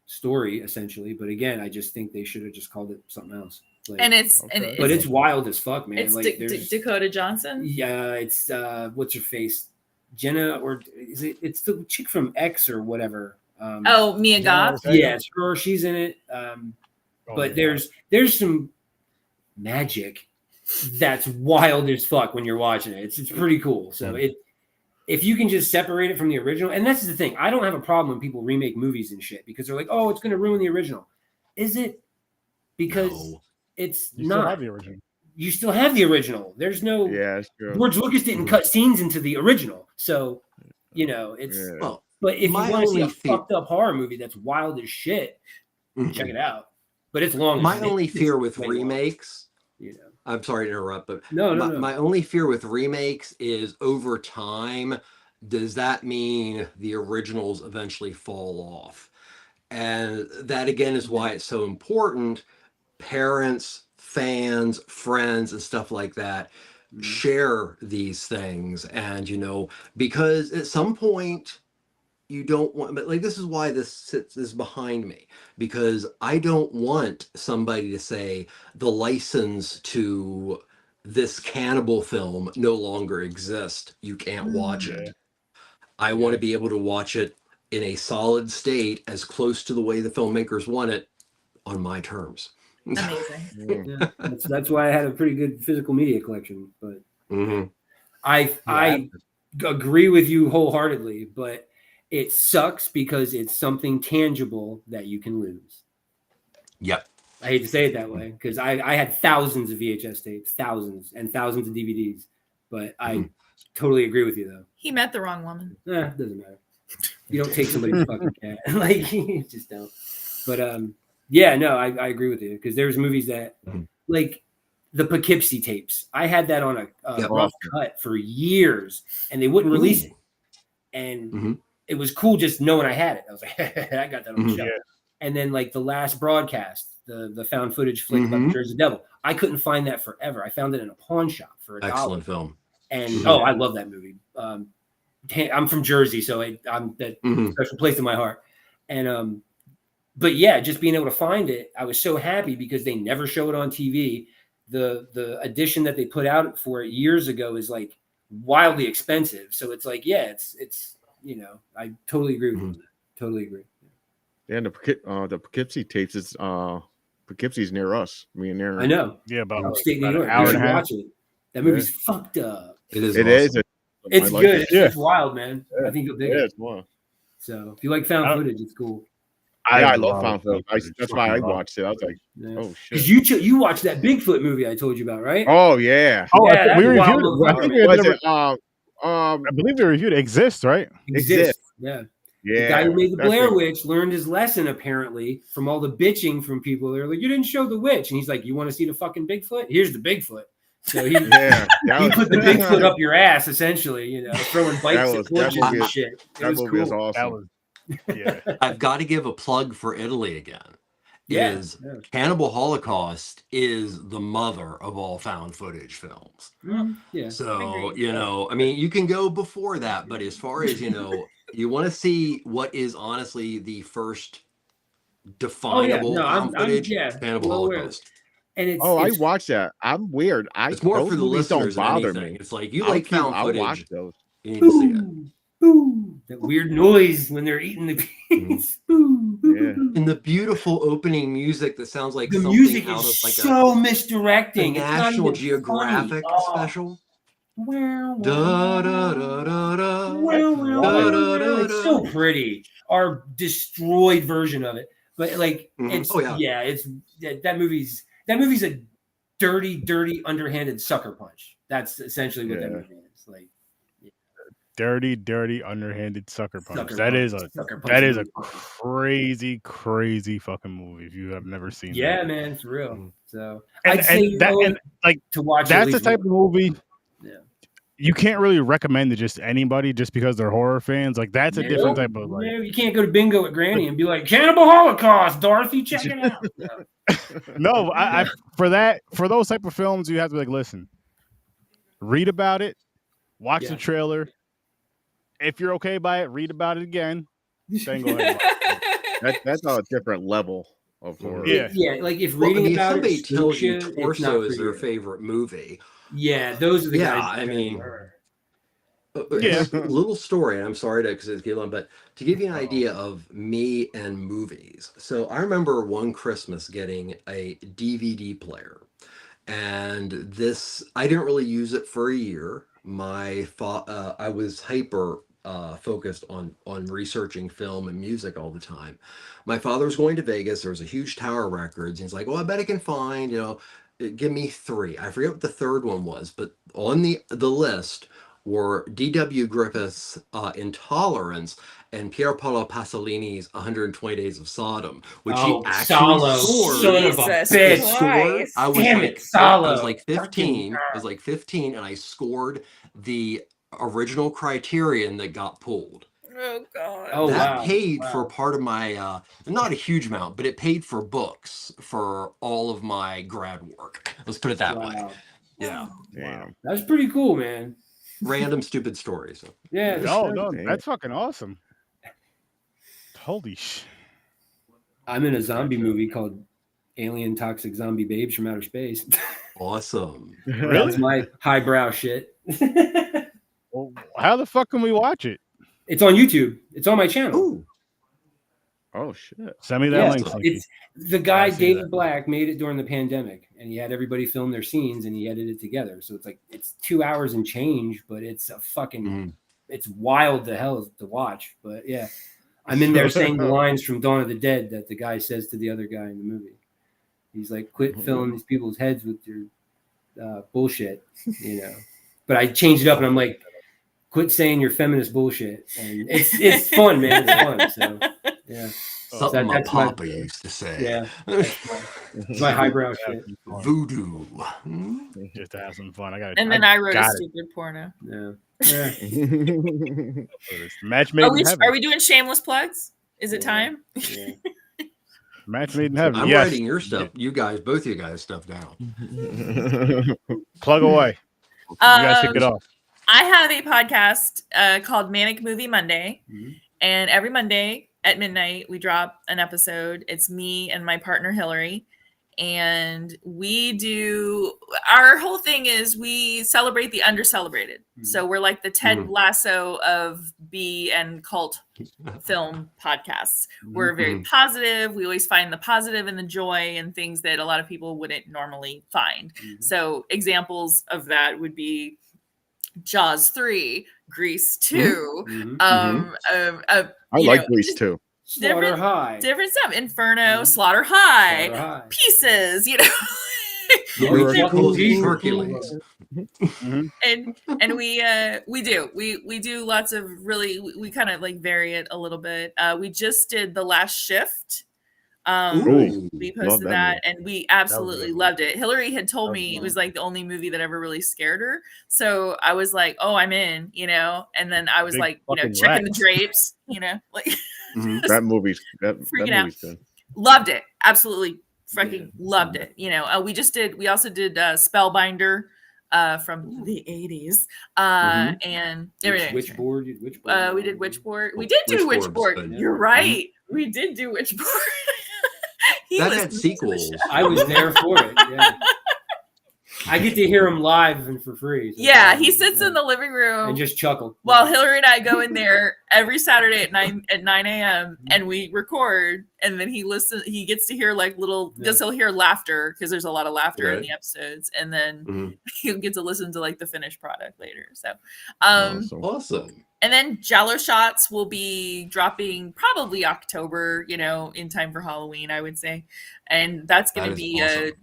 story essentially. But again, I just think they should have just called it something else. Like, And it's Okay. but it's wild as fuck, man. it's Like there's Dakota Johnson. yeah, it's what's her face, Jenna, or is it? It's the chick from X or whatever. Oh, Mia Goth. yeah, it's her. She's in it. Oh, But yeah. there's some magic that's wild as fuck when you're watching it. It's pretty cool. So if you can just separate it from the original, and that's the thing, I don't have a problem when people remake movies and shit because they're like, oh, it's gonna ruin the original. Is it? Because No. it's You still not. have the original. You still have the original. There's no. yeah, it's true. George Lucas didn't cut scenes into the original, so it's. Yeah. Well, But if you My want to see a only fucked up horror movie that's wild as shit, check it out. But it's long. My It's only fear with way long, remakes, you know. I'm sorry to interrupt, but No. my only fear with remakes is over time, does that mean the originals eventually fall off? And that again is why it's so important. Parents, fans, friends, and stuff like that share these things. And, because at some point, you don't want, but like this is why this is behind me, because I don't want somebody to say the license to this cannibal film no longer exists. You can't watch it. I want to be able to watch it in a solid state, as close to the way the filmmakers want it, on my terms. Amazing. Yeah, that's why I had a pretty good physical media collection. But Mhm. I agree with you wholeheartedly, but it sucks because it's something tangible that you can lose. Yep. I hate to say it that way because I had thousands of VHS tapes, thousands and thousands of DVDs, but I totally agree with you though. He met the wrong woman. It doesn't matter. You don't take somebody's fucking cat. Like you just don't. But I agree with you because there's movies that like the Poughkeepsie tapes. I had that on a rough cut for years and they wouldn't release it. And it was cool just knowing I had it. I was like, I got that on the shelf. And then like the last broadcast, the found footage flick about the Jersey Devil. I couldn't find that forever. I found it in a pawn shop for $1. Excellent film. And I love that movie. I'm from Jersey, so I'm that special place in my heart. And but yeah, just being able to find it, I was so happy because they never show it on TV. The edition that they put out for it years ago is like wildly expensive. So it's like, it's I totally agree with you. Totally agree. And the Poughkeepsie tapes is Poughkeepsie's near us. Me and Aaron. I know. Yeah, about Upstate New an York. hour You and a should half. watch it. That movie's fucked up. It is. It awesome. is. It's I like good. it. It's wild, man. I think you'll dig Yeah, it. it's wild. So if you like found footage, it's cool. I love found footage. That's why I watched it. I was like, oh Because shit. you watched that Bigfoot movie I told you about, right? Oh yeah. Oh, Yeah, we that's reviewed wild. it. I think we Was never, it, I believe we reviewed it. Exists, right? Exists. Yeah. yeah. The guy who made the that's Blair it. Witch learned his lesson apparently from all the bitching from people. They're like, you didn't show the witch. And he's like, you want to see the fucking Bigfoot? Here's the Bigfoot. So he, Yeah, he put the Bigfoot up your ass, essentially, throwing bites at torches that and was- shit. It That was movie is cool. awesome. Yeah. I've got to give a plug for Italy again. Yeah. Cannibal Holocaust is the mother of all found footage films. Yeah. So, Agreed. you can go before that, but as far as, you want to see what is honestly the first definable No, found footage, yeah, Cannibal well aware. Holocaust. And it's I watched that. I'm weird. It's more those for the movies don't listeners than bother anything. me. It's like, you like found I'll watch footage, those. you need to see it. Boo, boo, that weird noise when they're eating the piece. Boo, boo, Yeah. boo. And the beautiful opening music that sounds like The something music out of is like so a misdirecting. It's not National even Geographic funny. Oh. special. Wow, Da, da, da, da, da. It's so pretty. Our destroyed version of it, but like Mhm. it's Oh, yeah. it's that movie's a dirty, underhanded sucker punch. That's essentially what that movie is. Like dirty, underhanded sucker punch. Sucker That punch. is a Sucker punch that is a movie. crazy fucking movie. If you have never seen Yeah, that, man, for real. So and, I'd say like to watch. That's the type of movie. Yeah. You can't really recommend to just anybody just because they're horror fans. Like that's a different type of like. You can't go to bingo at Granny and be like, "Cannibal Holocaust, Dorothy, check it out." No, I for those type of films, you have to be like, listen, read about it, watch the trailer. If you're okay by it, read about it again. Then go ahead. That's a different level of horror. Yeah. Like if reading about somebody it, tells you Torso is their favorite movie. Yeah, those are the guys. I mean, little story. And I'm sorry to because it's getting long, but to give you an idea of me and movies. So I remember one Christmas getting a DVD player, and this I didn't really use it for a year. I was hyper focused on researching film and music all the time. My father was going to Vegas. There was a huge Tower Records. And he's like, "Well, I bet I can find, give me 3." I forget what the third one was, but on the list were D.W. Griffith's Intolerance and Pier Paolo Pasolini's 120 Days of Sodom, which he actually scored. Son of a bitch. I was like 15. I was like 15, and I scored the original Criterion that got pulled. Oh God! That paid for part of my not a huge amount, but it paid for books for all of my grad work. Let's put it that way. Yeah. Wow. That's pretty cool, man. Random stupid stories. Yeah. No, that's fucking awesome. Holy shit! I'm in a zombie movie called Alien Toxic Zombie Babes from Outer Space. Awesome. That's my highbrow shit. Well, how the fuck can we watch it? It's on YouTube. It's on my channel. Ooh. Oh shit! Send me that link. It's the guy David Black made it during the pandemic, and he had everybody film their scenes, and he edited it together. So it's 2 hours and change, but it's a fucking it's wild to hell to watch. But yeah, I'm in there saying the lines from Dawn of the Dead that the guy says to the other guy in the movie. He's like, "Quit filling these people's heads with your bullshit," But I changed it up, and I'm like, "Quit saying your feminist bullshit." And it's fun, man. It's fun. So yeah. Something my papa used to say. Yeah. It's my highbrow shit. Voodoo. Just to have some fun. I wrote a stupid porno. Yeah. Match made in heaven. Are we doing shameless plugs? Is it time? Yeah. Match made in heaven. I'm writing your stuff. You guys, both of you guys, stuff down. Plug away. You guys kick it off. I have a podcast called Manic Movie Monday, and every Monday at midnight we drop an episode. It's me and my partner Hillary, and our whole thing is we celebrate the under-celebrated. So we're like the Ted Lasso of B and cult film podcasts. We're very positive. We always find the positive and the joy and things that a lot of people wouldn't normally find. So examples of that would be Jaws 3, Grease 2. I like Grease 2. Slaughter High. Different stuff. Inferno, Slaughter High, Pieces, Hercules. And we do lots of really, we kind of like vary it a little bit. We just did The Last Shift. We posted that and we absolutely loved it. Hillary had told me it was like the only movie that ever really scared her. So I was like, oh, I'm in, and then I was like, checking the drapes, like that movie's freaking out. Good. Loved it. Absolutely freaking loved it. We also did Spellbinder from the 80s. And everything. Witchboard. We did Witchboard. We did do Witchboard. You're right. We did do Witchboard. That had sequels. I was there for it. Yeah. I get to hear him live and for free. So he sits in the living room and just chuckle. While Hillary and I go in there every Saturday at 9 a.m. and we record, and then he gets to hear like he'll hear laughter because there's a lot of laughter in the episodes, and then he'll get to listen to like the finished product later. So awesome. And then Jello Shots will be dropping probably October, in time for Halloween, I would say. And that's going to be awesome.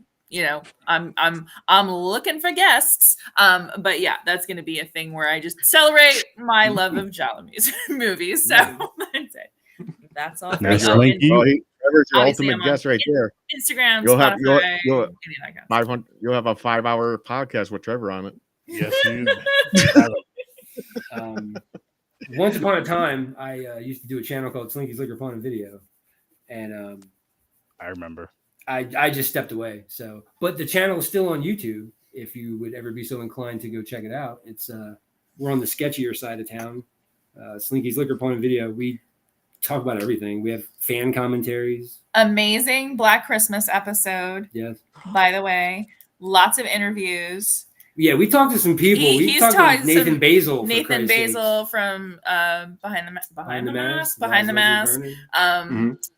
I'm looking for guests. But yeah, that's going to be a thing where I just celebrate my love of Giallo movies. So that's it. That's all. Now, Oh, Slinky, Well, Trevor's your obviously ultimate I'm on guest right there. Instagram, You'll have Spotify, you'll any of that kind of stuff. 500. You'll have a 5-hour podcast with Trevor on it. yes, you. Once upon a time, I used to do a channel called Slinky's Liquor, Fun, and Video, and I remember. I just stepped away. So, but the channel is still on YouTube. If you would ever be so inclined to go check it out, it's we're on the sketchier side of town. Slinky's Liquor, Fun, and Video. We talk about everything. We have fan commentaries. Amazing Black Christmas episode. Yes. By the way, lots of interviews. Yeah, we talked to some people. We talked to Nathan Basil. Nathan Basil from Behind the Mask.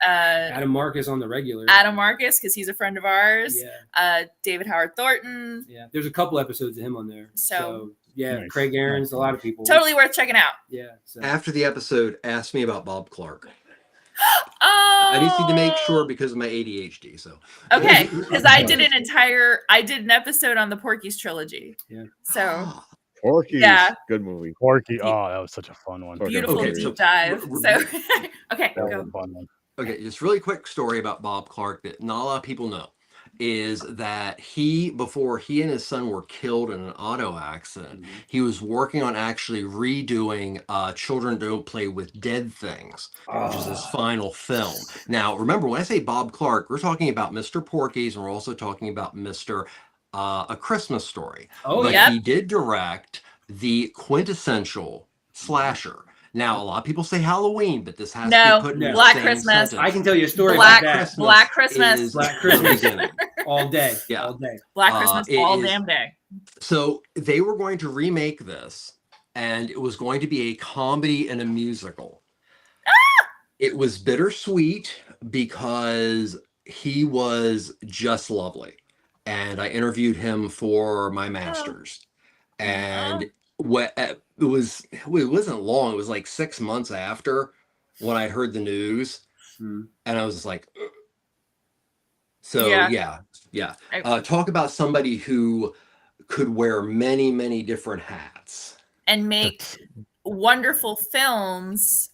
Adam Marcus on the regular. Adam Marcus, because he's a friend of ours. Yeah. David Howard Thornton. Yeah, there's a couple episodes of him on there. So yeah, nice. Craig Aarons, a lot of people. Totally worth checking out. Yeah. So. After the episode, ask me about Bob Clark. Oh, I just need to make sure because of my ADHD. So okay, because I did an episode on the Porky's trilogy. Yeah. So Porky's, good movie. Porky, oh, that was such a fun one. Beautiful Okay, deep so dive. So okay, That was go. a fun one. Okay, just really quick story about Bob Clark that not a lot of people know is that before he and his son were killed in an auto accident, he was working on actually redoing Children Don't Play with Dead Things, which is his final film. Now, remember, when I say Bob Clark, we're talking about Mr. Porky's, and we're also talking about Mr. A Christmas Story. Oh, but he did direct the quintessential slasher. Now, a lot of people say Halloween, but this has to be put in the Black same Christmas. sentence. I can tell you a story Black about that. Black Christmas. is Black the Christmas. beginning. All day. Yeah. All day. Black Christmas it all is- damn day. So they were going to remake this, and it was going to be a comedy and a musical. It was bittersweet because he was just lovely. And I interviewed him for my master's. And it wasn't long. It was like 6 months after when I heard the news. And I was like, ugh. So yeah. Talk about somebody who could wear many, many different hats. And make wonderful films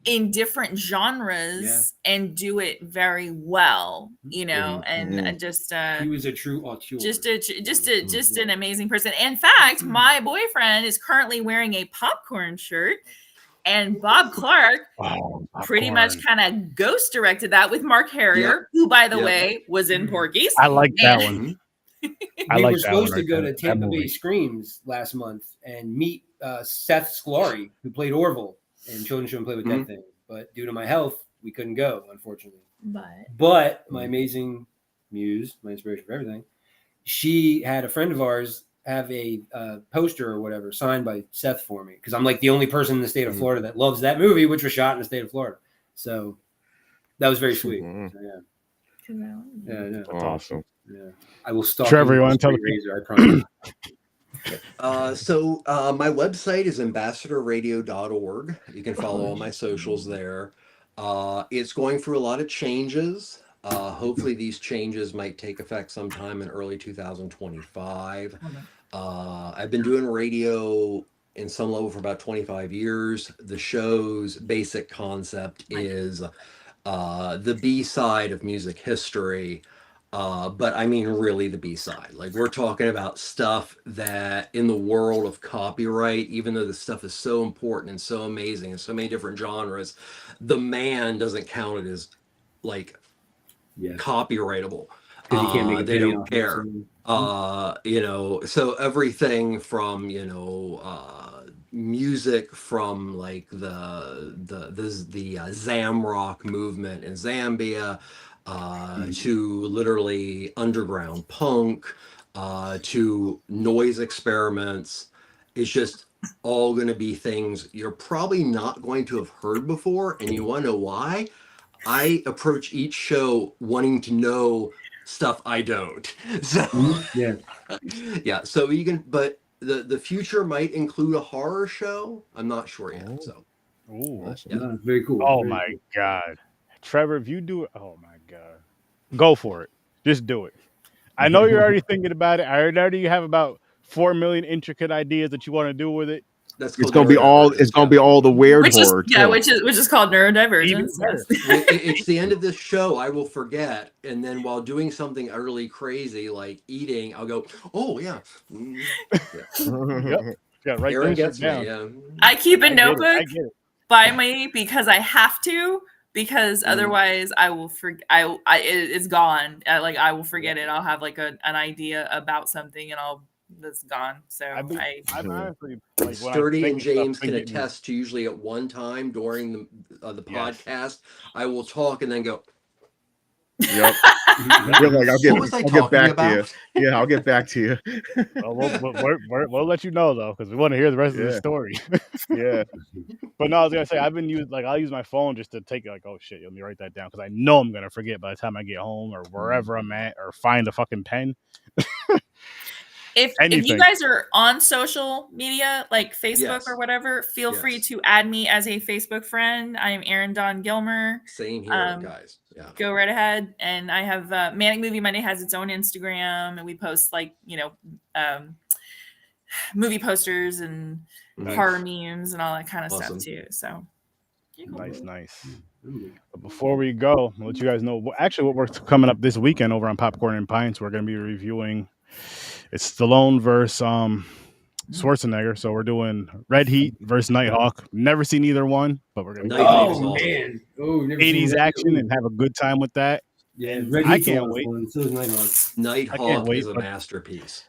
in different genres and do it very well, and just he was a true auteur. just an amazing person. In fact, my boyfriend is currently wearing a popcorn shirt, and Bob Clark pretty much kind of ghost directed that with Mark Harrier, who, by the way, was in Porky's. I like that one. We were supposed to go to Tampa Bay Screams last month and meet Seth Scolari, who played Orville in Children Shouldn't Play with Dead Things. But due to my health, we couldn't go, unfortunately. But my amazing muse, my inspiration for everything, she had a friend of ours have a poster or whatever signed by Seth for me, because I'm like the only person in the state of Florida that loves that movie, which was shot in the state of Florida. So that was very sweet. So, yeah, That's awesome. Yeah, I will stop. Trevor, you want to tell the razor? I promise. So my website is ambassadorradio.org. You can follow all my socials there. It's going through a lot of changes. Hopefully these changes might take effect sometime in early 2025. I've been doing radio in some level for about 25 years. The show's basic concept is the B-side of music history. But I mean, really the B-side. Like, we're talking about stuff that in the world of copyright, even though this stuff is so important and so amazing and so many different genres, the man doesn't count it as like copyrightable. You can't make a they penny don't off care. So everything from, music from like the Zamrock movement in Zambia, to literally underground punk, to noise experiments. It's just all going to be things you're probably not going to have heard before. And you want to know why? I approach each show wanting to know stuff I don't. So so you can, but the future might include a horror show. I'm not sure yet. So very cool. Oh very my cool. God, Trevor, if you do it, oh my God, go for it. Just do it. I know you're already thinking about it. I already have about 4 million intricate ideas that you want to do with it. That's It's called gonna be all. neurodivergence, It's gonna yeah. be all the weird which is horror too. which is called Even neurodivergence. better. Yes. It's the end of this show. I will forget, and then while doing something utterly crazy like eating, I'll go, "Oh yeah." Yep. Yeah, write Aaron that shit gets me. down. Yeah. I keep a I get it. notebook I get it. by me because I have to, because otherwise I will forget. It's gone. I will forget it. I'll have like an idea about something and it's gone. So I'm honestly like when I Sturdy think and of stuff, James they can get me. attest to usually at one time during the Yes. podcast, I will talk and then go, Yep. You're like, "What was I I'll get talking back about?" to you. Yeah, I'll get back to you. Well, we'll let you know though, because we want to hear the rest of the Yeah. story. Yeah. But no, I was gonna say I've been using I'll use my phone just to take it like, oh shit, let me write that down because I know I'm gonna forget by the time I get home or wherever I'm at or find a fucking pen. If you Anything. guys are on social media like Facebook Yes. or whatever, feel free Yes. to add me as a Facebook friend. I am Erin Dawn Gilmer. Same here, guys. Yeah. Go right ahead. And I have Manic Movie Monday has its own Instagram, and we post movie posters and horror memes and all that kind of Awesome. stuff too. So Nice. But before we go, I'll let you guys know what we're coming up this weekend over on Popcorn and Pints. We're going to be reviewing. It's Stallone versus Schwarzenegger. So we're doing Red Heat versus Nighthawk. Never seen either one, but we're going to Nighthawk is Oh awesome. man! Oh, never seen 80s that. action and have a good time with that. Yeah, And Red I Heat's a can't lot of wait. fun. So is Nighthawk. Nighthawk wait, is a but- masterpiece.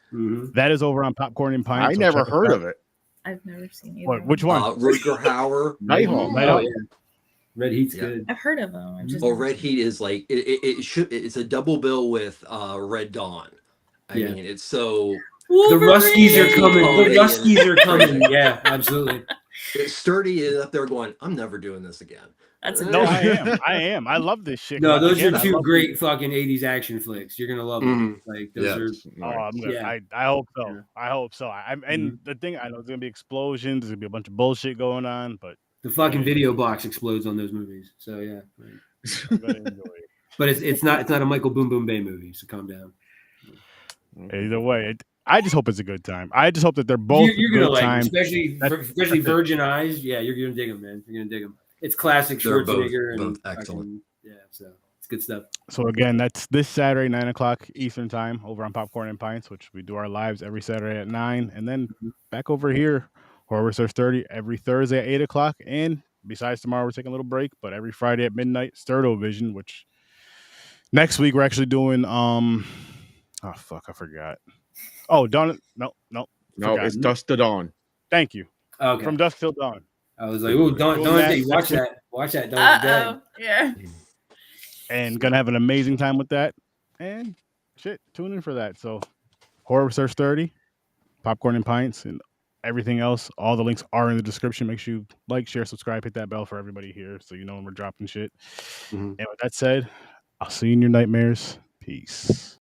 That is over on Popcorn and Pints. I so never check us heard out. of it. I've never seen either. What, which one? Rutger Hauer. Nighthawk. Oh yeah, Red Heat's Yeah. good. I've heard of them. I've just Oh, never Red seen Heat is like it's a double bill with Red Dawn. I Yeah. mean, it's so The Wolverine! Ruskies are coming. Wolverine. The Ruskies are coming. Yeah, absolutely. Sturdy is up there going, "I'm never doing this again." That's a No, I am. I love this shit. No, those Again, are I two love great fucking 80s action flicks. You're gonna love them. Like those Yeah. are. Oh, I'm gonna, Yeah. I hope so. Yeah. I hope so. And the thing, I know there's gonna be explosions. There's gonna be a bunch of bullshit going on, but The fucking video box explodes on those movies. So yeah. I'm gonna enjoy it. But it's not a Michael Boom Boom Bay movie. So calm down. Either way, I just hope it's a good time. I just hope that they're both You're good gonna like, times. especially That's Virgin Eyes. Yeah, you're gonna dig them, man. You're gonna dig them. It's classic They're both- Schwarzenegger and both excellent. fucking- yeah, so it's good stuff. So again, that's this Saturday, 9:00 Eastern time, over on Popcorn and Pints, which we do our lives every Saturday at 9, and then back over here, Horror Research 30 every Thursday at 8:00. And besides tomorrow, we're taking a little break, but every Friday at midnight, Sturdo Vision, which next week we're actually doing oh fuck, I forgot. Oh, Dawn. No, No, forgot. it's Dusk to Dawn. Thank you. Okay. From Dusk Till Dawn. I was like, oh, don't watch that. Watch that. Don't Yeah. And gonna have an amazing time with that. And shit, tune in for that. So Horror Research 30, Popcorn and Pints, and everything else. All the links are in the description. Make sure you like, share, subscribe, hit that bell for everybody here so you know when we're dropping shit. And with that said, I'll see you in your nightmares. Peace.